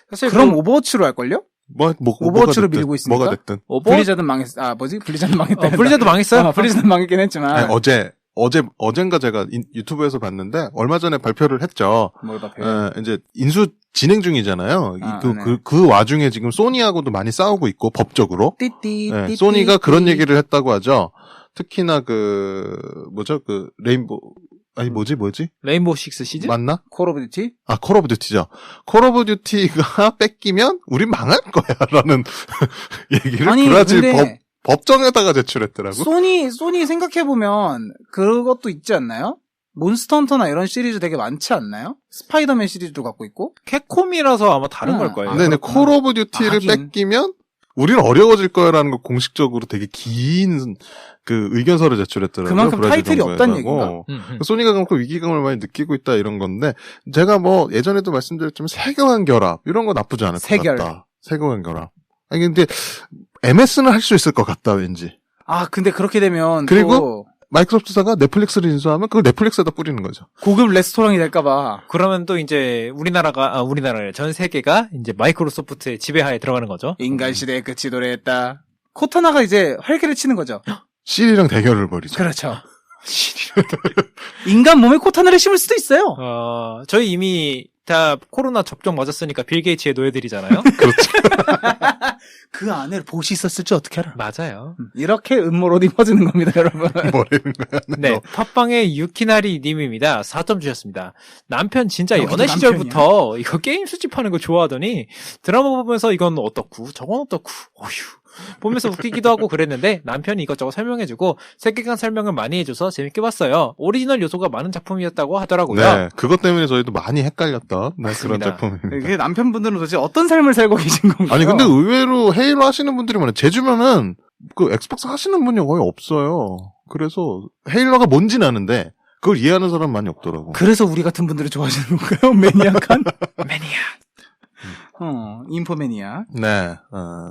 사실 그럼 오버워치로 할걸요? 오버워치로 됐든, 밀고 있으니까? 뭐가 됐든. 블리자드 블리자드 망했다. 블리자드 망했어요? 블리자드 망했긴 했지만. 아니, 어젠가 제가 유튜브에서 봤는데, 얼마 전에 발표를 했죠. 뭘 발표해요? 이제 인수 진행 중이잖아요. 네. 그 와중에 지금 소니하고도 많이 싸우고 있고, 법적으로. 띠띠, 네, 띠띠, 소니가 그런 띠띠. 얘기를 했다고 하죠. 특히나 레인보우, 뭐지? 레인보우 식스 시즌? 맞나? 콜 오브 듀티? 콜 오브 듀티죠. 콜 오브 듀티가 뺏기면 우린 망할 거야. 라는 얘기를 아니, 브라질 근데 법정에다가 제출했더라고. 소니 생각해보면 그것도 있지 않나요? 몬스터 헌터나 이런 시리즈 되게 많지 않나요? 스파이더맨 시리즈도 갖고 있고. 캡콤이라서 아마 다른 걸 거예요. 근데 그렇구나. 콜 오브 듀티를 하긴. 뺏기면 우리는 어려워질 거야라는 거 공식적으로 되게 긴 의견서를 제출했더라고요. 그만큼 브라질 타이틀이 정부에다가. 없다는 얘기인가? 소니가 그만큼 위기감을 많이 느끼고 있다 이런 건데 제가 예전에도 말씀드렸지만 세계관 결합 이런 거 나쁘지 않을 것 같다. 세계관 결합. 아니 근데 MS는 할 수 있을 것 같다 왠지. 근데 그렇게 되면 그리고 또 마이크로소프트사가 넷플릭스를 인수하면 그걸 넷플릭스에다 뿌리는 거죠. 고급 레스토랑이 될까봐. 그러면 또 이제 우리나라를 전 세계가 이제 마이크로소프트의 지배하에 들어가는 거죠. 인간 시대의 끝이 도래했다. 코타나가 이제 활개를 치는 거죠. 시리랑 대결을 벌이죠. 그렇죠. 인간 몸에 코타나를 심을 수도 있어요. 저희 이미 다 코로나 접종 맞았으니까 빌 게이츠의 노예들이잖아요. 그 안에 보시 있었을 줄 어떻게 알아? 맞아요. 이렇게 음모론이 퍼지는 겁니다, 여러분. 뭐라는 거야? 네, 팟빵의 유키나리 님입니다. 4점 주셨습니다. 남편 진짜 여기도 연애 시절부터 이거 게임 수집하는 거 좋아하더니 드라마 보면서 이건 어떻고 저건 어떻고 어휴 보면서 웃기기도 하고 그랬는데 남편이 이것저것 설명해주고 세계관 설명을 많이 해줘서 재밌게 봤어요. 오리지널 요소가 많은 작품이었다고 하더라고요. 네, 그것 때문에 저희도 많이 헷갈렸던 그런 맞습니다. 작품입니다. 이게 남편분들은 도대체 어떤 삶을 살고 계신 건가요? 아니 근데 의외로 헤일로 하시는 분들이 많아요. 제 주변은 그 엑스박스 하시는 분이 거의 없어요. 그래서 헤일로가 뭔지는 아는데 그걸 이해하는 사람 많이 없더라고. 그래서 우리 같은 분들을 좋아하시는 건가요? 매니악한? 매니악. 인포매니악. 네,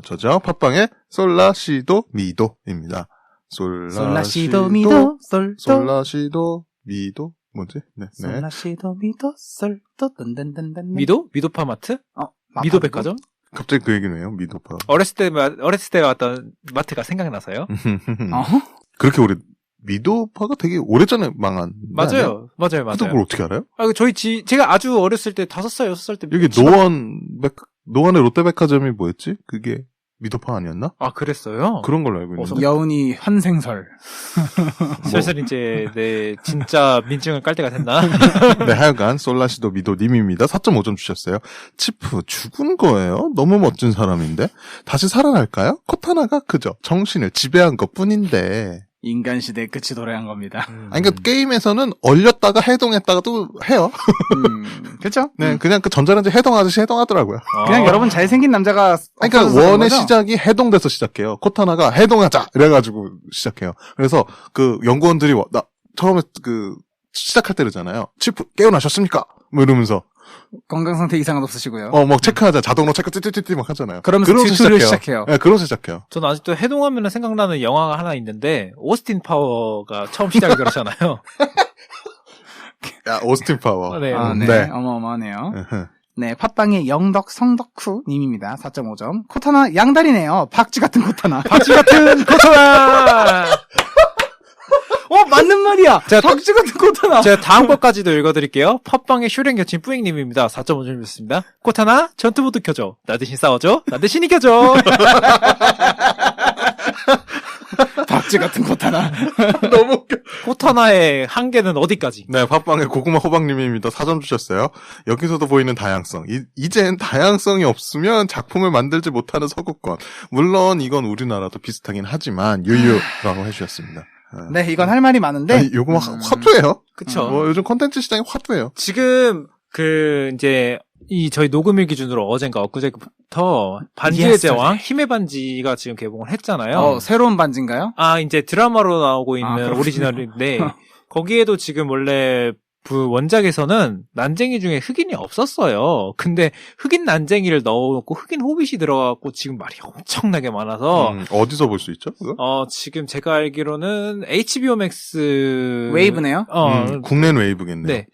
저죠. 팟빵의 솔라시도 미도입니다. 솔라시도 미도 솔도 솔라시도 미도 뭐지? 네, 네. 솔라시도 미도 솔도 든든든든 미도파마트? 미도백화점? 갑자기 그 얘기는 왜요? 미도파. 어렸을 때 왔던 마트가 생각나서요. 그렇게 오래 미도파가 되게 오래전에 망한. 맞아요. 맞아요. 그도 뭘 어떻게 알아요? 제가 아주 어렸을 때 5살, 6살 때. 여기 노원의 롯데백화점이 뭐였지? 그게 미도파 아니었나? 아, 그랬어요? 그런 걸로 알고 있는데. 여운이 환생설. 슬슬 이제, 진짜 민증을 깔 때가 됐나? 네, 하여간 솔라시도 미도님입니다. 4.5점 주셨어요. 치프 죽은 거예요? 너무 멋진 사람인데 다시 살아날까요? 코타나가 그저 정신을 지배한 것뿐인데. 인간 시대의 끝이 도래한 겁니다. 아니, 그러니까 게임에서는 얼렸다가 해동했다가도 해요. 그렇죠? 네, 그냥 그 전자레인지 해동하듯이 해동하더라고요. 그냥 여러분 잘생긴 남자가 그러니까 원의 시작이 해동돼서 시작해요. 코타나가 해동하자 이래가지고 시작해요. 그래서 그 연구원들이 처음에 그 시작할 때잖아요. 치프 깨어나셨습니까? 뭐 이러면서 건강 상태 이상은 없으시고요. 막 체크하자. 자동으로 체크 띠띠띠띠 막 하잖아요. 그러면서 튜토리얼 시작해요. 네, 그러면서 시작해요. 저는 아직도 해동하면 생각나는 영화가 하나 있는데 오스틴 파워가 처음 시작이 그렇잖아요. 야, 오스틴 파워. 네. 네. 네. 어마어마하네요. 네, 팟빵의 영덕 성덕후 님입니다. 4.5점. 코타나 양다리네요. 박쥐 같은 코타나. 박쥐 같은 코타나! 맞는 말이야. 박쥐 같은 코타나. 제가 다음 것까지도 읽어드릴게요. 팟빵의 슈랭 겹친 뿌잉님입니다. 4.5점 주셨습니다. 코타나, 전투모드 켜줘. 나 대신 싸워줘. 나 대신 이겨줘. 박쥐 같은 코타나. 너무 웃겨. 코타나의 한계는 어디까지? 네, 팟빵의 고구마 호박님입니다. 4점 주셨어요. 여기서도 보이는 다양성. 이젠 다양성이 없으면 작품을 만들지 못하는 서구권. 물론 이건 우리나라도 비슷하긴 하지만 유유라고 해주셨습니다. 네, 이건 할 말이 많은데. 아니, 요거 막 화두예요. 그쵸. 요즘 콘텐츠 시장이 화두예요. 지금, 이제, 저희 녹음일 기준으로 어젠가 엊그제부터 반지의 제왕, 힘의 반지가 지금 개봉을 했잖아요. 새로운 반지인가요? 이제 드라마로 나오고 있는 그렇군요. 오리지널인데, 거기에도 지금 원래 원작에서는 난쟁이 중에 흑인이 없었어요. 근데 흑인 난쟁이를 넣어놓고 흑인 호빗이 들어가고 지금 말이 엄청나게 많아서 어디서 볼 수 있죠? 그거? 지금 제가 알기로는 HBO Max 웨이브네요. 국내 웨이브겠네요. 네.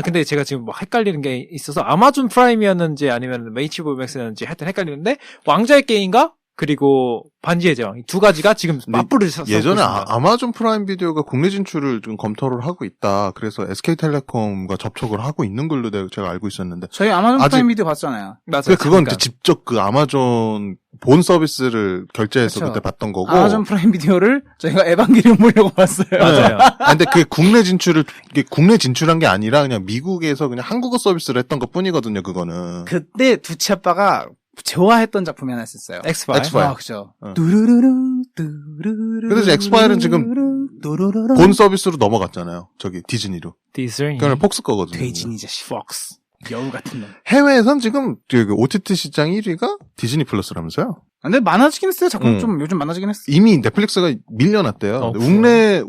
근데 제가 지금 뭐 헷갈리는 게 있어서 아마존 프라임이었는지 아니면 HBO Max였는지 하여튼 헷갈리는데 왕자의 게임과 그리고 반지의 제왕 이 두 가지가 지금 맞부르셨어요. 예전에 아마존 프라임 비디오가 국내 진출을 좀 검토를 하고 있다. 그래서 SK텔레콤과 접촉을 하고 있는 걸로 제가 알고 있었는데. 저희 아마존 프라임 비디오 봤잖아요. 맞아요. 그건 이제 직접 그 아마존 본 서비스를 결제해서 그때 봤던 거고. 아마존 프라임 비디오를 저희가 에반게리온 보려고 봤어요. 맞아요. 근데 그게 국내 진출한 게 아니라 그냥 미국에서 그냥 한국어 서비스를 했던 것 뿐이거든요, 그거는. 그때 두치 아빠가 좋아했던 작품이 하나 있었어요. 엑스파일. 그죠. 그래서 엑스파일은 지금 본 서비스로 넘어갔잖아요. 저기 디즈니로. 디즈니. 그건 폭스 거거든요. 돼지니 자식. 폭스. 여우 같은 놈. 해외에선 지금 OTT 시장 1위가 디즈니 플러스라면서요? 근데 많아지긴 했어요. 작품 좀 요즘 많아지긴 했어. 이미 넷플릭스가 밀려났대요.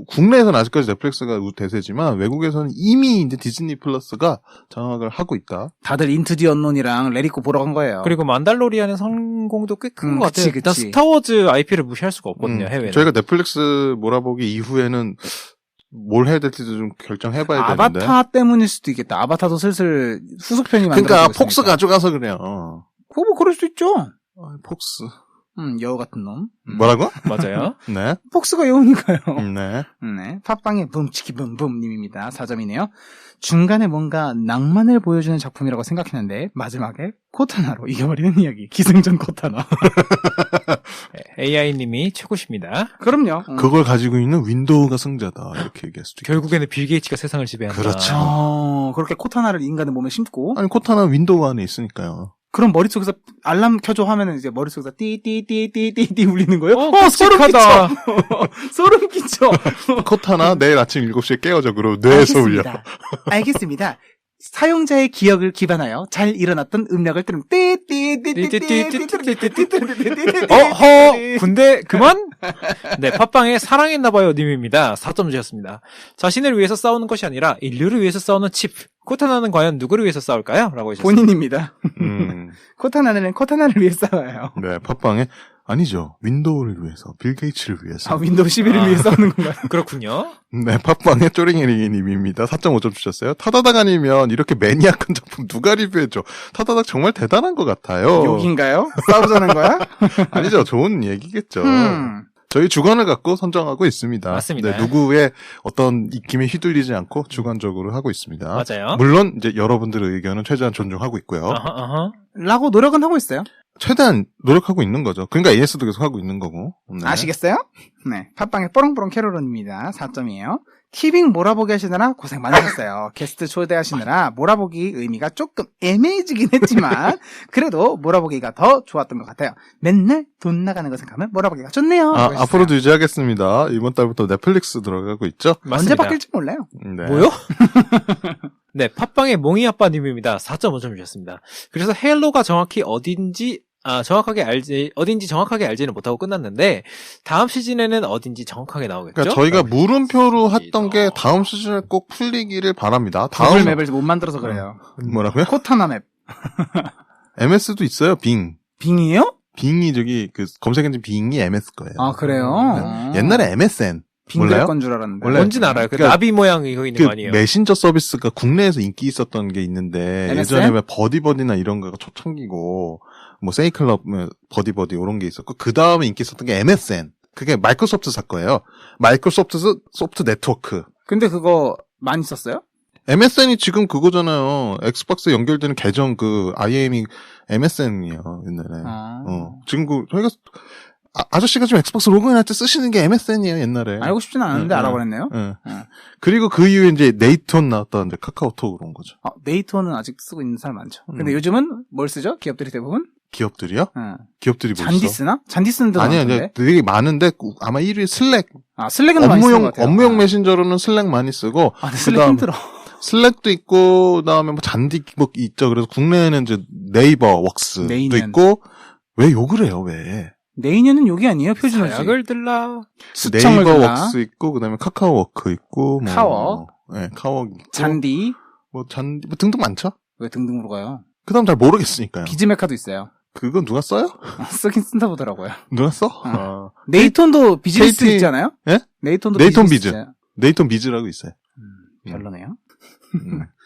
국내에서는 아직까지 넷플릭스가 대세지만 외국에서는 이미 이제 디즈니 플러스가 장악을 하고 있다. 다들 인투 디 언론이랑 레리코 보러 간 거예요. 그리고 만달로리안의 성공도 꽤 큰 것 같아요. 그치. 일단 스타워즈 IP를 무시할 수가 없거든요. 해외는. 저희가 넷플릭스 몰아보기 이후에는 뭘 해야 될지도 좀 결정해봐야 되는데. 아바타 때문일 수도 있겠다. 아바타도 슬슬 후속편이 만들어지고 그러니까 있으니까. 폭스 가져가서 그래요. 그거 뭐 그럴 수도 있죠. 폭스. 여우 같은 놈. 뭐라고? 맞아요. 네. 폭스가 여우니까요. 네. 네. 팟빵의 붐치키붐붐님입니다. 4점이네요. 중간에 뭔가 낭만을 보여주는 작품이라고 생각했는데 마지막에 코타나로 이겨버리는 이야기. 기승전 코타나. AI님이 최고십니다. 그럼요. 그걸 가지고 있는 윈도우가 승자다. 이렇게 얘기할 수도 있고. 결국에는 빌 게이츠가 세상을 지배한다. 그렇죠. 그렇게 코타나를 인간의 몸에 심고 아니, 코타나 윈도우 안에 있으니까요. 그럼 머릿속에서 알람 켜줘 하면은 이제 머릿속에서 띠띠띠띠띠띠 울리는 거예요? 소름 끔찍하다. 끼쳐. 소름 끼쳐. 코타나 내일 아침 7시에 깨워져. 그러고 뇌에서 울려. 알겠습니다. 사용자의 기억을 기반하여 잘 일어났던 음력을 들으면 어허 군대 그만? 네 팟빵에 사랑했나봐요 님입니다. 4점 주셨습니다. 자신을 위해서 싸우는 것이 아니라 인류를 위해서 싸우는 칩. 코타나는 과연 누구를 위해서 싸울까요? 라고 하셨습니다. 본인입니다. 코타나는 코타나를 위해 싸워요. 네, 팟빵에 아니죠. 윈도우를 위해서, 빌 게이츠를 위해서. 윈도우 11을 위해 싸우는 건가요? 그렇군요. 네, 팟빵에 쪼링이님입니다. 4.5점 주셨어요. 타다닥 아니면 이렇게 매니악한 작품 누가 리뷰해줘. 타다닥 정말 대단한 것 같아요. 욕인가요? 싸우자는 거야? 아니죠. 좋은 얘기겠죠. 저희 주관을 갖고 선정하고 있습니다. 맞습니다. 네, 누구의 어떤 입김에 휘둘리지 않고 주관적으로 하고 있습니다. 맞아요. 물론 이제 여러분들의 의견은 최대한 존중하고 있고요. 라고 노력은 하고 있어요. 최대한 노력하고 있는 거죠. 그러니까 AS도 계속 하고 있는 거고. 네. 아시겠어요? 네. 팟빵의 뽀롱뽀롱 캐롤론입니다. 4점이에요. 티빙 몰아보기 하시느라 고생 많으셨어요. 게스트 초대하시느라 몰아보기 의미가 조금 애매해지긴 했지만 그래도 몰아보기가 더 좋았던 것 같아요. 맨날 돈 나가는 거 생각하면 몰아보기가 좋네요. 앞으로도 유지하겠습니다. 이번 달부터 넷플릭스 들어가고 있죠. 맞습니다. 언제 바뀔지 몰라요. 네. 뭐요? 네, 팟빵의 몽이아빠님입니다. 4.5점 주셨습니다. 그래서 헤일로가 정확히 어딘지 정확하게 알지는 못하고 끝났는데, 다음 시즌에는 어딘지 정확하게 나오겠죠? 그러니까 저희가 물음표로 했던 게 다음 시즌에 꼭 풀리기를 바랍니다. 다음 맵을 못 만들어서 그래요. 뭐라고요? 코타나 맵. MS도 있어요, 빙. 빙이요? 빙이 검색 엔진 빙이 MS 거예요. 아, 그래요? 네. 옛날에 MSN. 몰라요? 건 줄 알았는데. 원래 뭔지는 알아요. 그러니까 나비 모양 이거 있는 거 아니에요? 메신저 서비스가 국내에서 인기 있었던 게 있는데 MSN? 예전에 왜 버디버디나 이런 거가 초창기고 뭐 세이클럽 버디버디 이런 게 있었고 그 다음에 인기 있었던 게 MSN. 그게 마이크로소프트 사 거예요. 마이크로소프트 소프트 네트워크. 근데 그거 많이 썼어요? MSN이 지금 그거잖아요. 엑스박스 연결되는 계정 IM이 MSN이에요. 옛날에. 지금 저희가 아저씨가 지금 엑스박스 로그인할 때 쓰시는 게 MSN이에요, 옛날에. 알고 싶지는 않았는데 알아버렸네요. 그리고 그 이후에 이제 네이톤 나왔던 이제 카카오톡으로 온 거죠. 네이톤은 아직 쓰고 있는 사람 많죠. 근데 요즘은 뭘 쓰죠? 기업들이 대부분? 기업들이요? 기업들이 뭐 잔디 쓰나? 잔디 쓰는 데도 아니요, 많던데. 되게 많은데 아마 1위 슬랙. 슬랙은 많이 쓰는 것 같아요. 업무용 메신저로는 슬랙 많이 쓰고. 근데 슬랙 힘들어. 슬랙도 있고 그다음에 뭐 잔디 뭐 있죠. 그래서 국내에는 이제 네이버 웍스도 있고. 왜 욕을 해요? 왜? 네이버는 욕이 아니에요, 표준어지. 약을 들라. 네이버 웍스 있고 그다음에 카카오 워크 있고 뭐 카워. 네, 카워 있고. 잔디. 뭐 등등 많죠? 왜 등등으로 가요? 그다음 잘 모르겠으니까요. 비즈메카도 있어요. 그건 누가 써요? 쓰긴 쓴다 보더라고요. 누가 써? 네이톤도 비즈니스 있지 않아요? 예? 네이톤도 네이톤 비즈. 네이톤 비즈라고 있어요. 별로네요.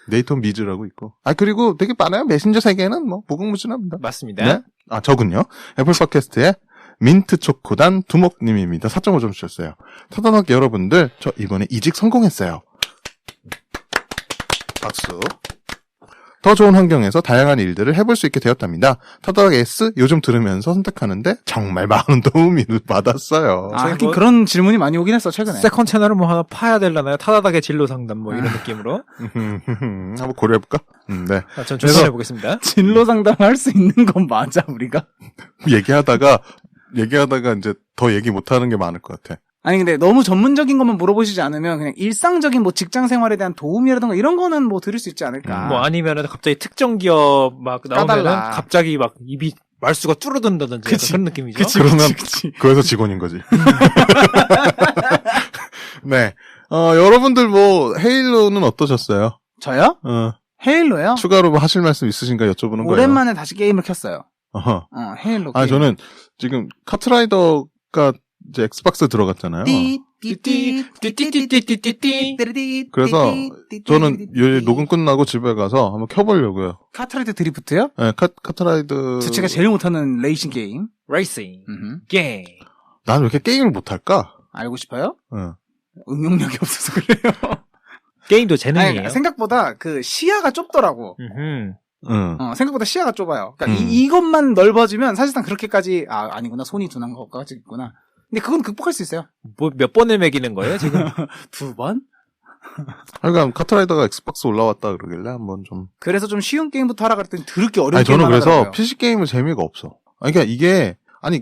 네이톤 비즈라고 있고. 그리고 되게 많아요. 메신저 세계는 뭐 무궁무진합니다. 맞습니다. 네? 저군요. 애플 팟캐스트에 민트 초코단 두목님입니다. 4.5점 주셨어요. 타다닥 여러분들, 저 이번에 이직 성공했어요. 박수. 더 좋은 환경에서 다양한 일들을 해볼 수 있게 되었답니다. 타다닥 S 요즘 들으면서 선택하는데 정말 많은 도움을 받았어요. 하긴 그런 질문이 많이 오긴 했어, 최근에. 세컨 채널을 뭐 하나 파야 되려나요? 타다닥의 진로 상담 뭐 이런 느낌으로. 한번 고려해볼까? 네. 전 조사해보겠습니다. 진로 상담을 할 수 있는 건 맞아, 우리가? 얘기하다가 이제 더 얘기 못하는 게 많을 것 같아. 아니 근데 너무 전문적인 것만 물어보시지 않으면 그냥 일상적인 뭐 직장 생활에 대한 도움이라든가 이런 거는 뭐 들을 수 있지 않을까. 뭐 아니면은 갑자기 특정 기업 막 나오면은 까달라. 갑자기 막 입이 말수가 줄어든다든지 약간 그런 느낌이죠. 그러면 그래서 직원인 거지. 네. 여러분들 뭐 헤일로는 어떠셨어요? 저요? 헤일로요? 추가로 뭐 하실 말씀 있으신가 여쭤보는 거예요. 오랜만에 다시 게임을 켰어요. 어허. 헤일로 게임. 저는 지금 카트라이더가 이제 엑스박스 들어갔잖아요. 그래서 저는 이 녹음 끝나고 집에 가서 한번 켜보려고요. 카트라이더 드리프트요? 네, 카트라이드. 두치가 제일 못하는 레이싱 게임. 레이싱 음흠. 게임. 난 왜 이렇게 게임을 못할까? 알고 싶어요? 응. 응용력이 없어서 그래요. 게임도 아니, 재능이에요. 생각보다 그 시야가 좁더라고. 음흠. 응. 생각보다 시야가 좁아요. 그러니까 이것만 넓어지면 사실상 그렇게까지 아니구나. 손이 둔한 것까지 있구나. 근데 그건 극복할 수 있어요. 뭐 몇 번을 매기는 거예요 지금? 2번? 그러니까 카트라이더가 엑스박스 올라왔다 그러길래 한번 좀. 그래서 좀 쉬운 게임부터 하라 그랬더니 더럽게 어려운 아니 저는 게임만 그래서 하더라고요. PC 게임은 재미가 없어. 아니, 그러니까 이게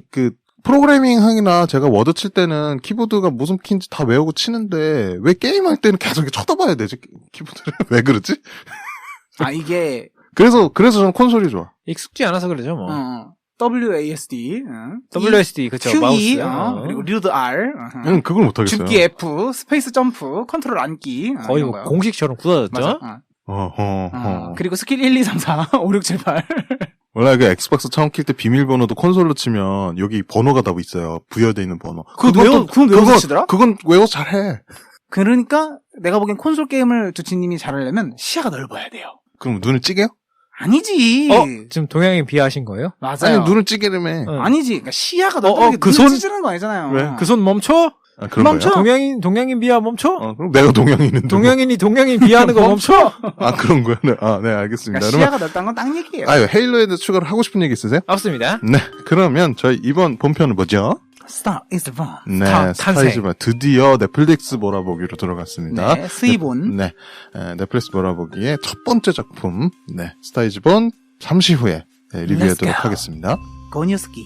그 프로그래밍 하기나 제가 워드 칠 때는 키보드가 무슨 키인지 다 외우고 치는데 왜 게임할 때는 계속 이렇게 쳐다봐야 되지 키보드를 왜 그러지? 이게 그래서 저는 콘솔이 좋아. 익숙지 않아서 그러죠 뭐. WASD, WSD 그쵸 QE, 마우스. 그리고 리드 R, 그걸 못하겠어요. 줍기 F, 스페이스 점프, 컨트롤 앉기. 거의 이런 뭐 거요. 공식처럼 굳어졌죠. 맞아. 그리고 스킬 1, 2, 3, 4, 5, 6, 7, 8. 원래 그 엑스박스 처음 킬 때 비밀번호도 콘솔로 치면 여기 번호가 다 있어요. 부여돼 있는 번호. 그건 외워서 치더라? 그건 외워서 잘해. 그러니까 내가 보기엔 콘솔 게임을 두치님이 잘하려면 시야가 넓어야 돼요. 그럼 눈을 찌개요? 아니지. 지금 동양인 비하하신 거예요? 맞아요. 아니 눈을 찌개라며. 응. 아니지. 그러니까 시야가 넓다는 게 그 눈을 손- 찌르는 거 아니잖아요. 왜? 그 손 멈춰? 그런 멈춰! 거예요? 동양인 비하 멈춰? 그럼 내가 동양인인데. 동양인 비하하는 거 멈춰? 그런 거야? 네, 네, 알겠습니다. 그러니까 시야가 넓다는 건 딱 얘기예요. 헤일로에 대해서 추가로 하고 싶은 얘기 있으세요? 없습니다. 네, 그러면 저희 이번 본편은 뭐죠? Star is the bomb. 네, 탄생. 스타이즈바 드디어 넷플릭스 몰아보기로 들어갔습니다. 네, 스이본. 네, 넷플릭스 몰아보기의 첫 번째 작품, 네, 스타이즈본 잠시 후에 리뷰하도록 Let's go. 하겠습니다. 고니스키.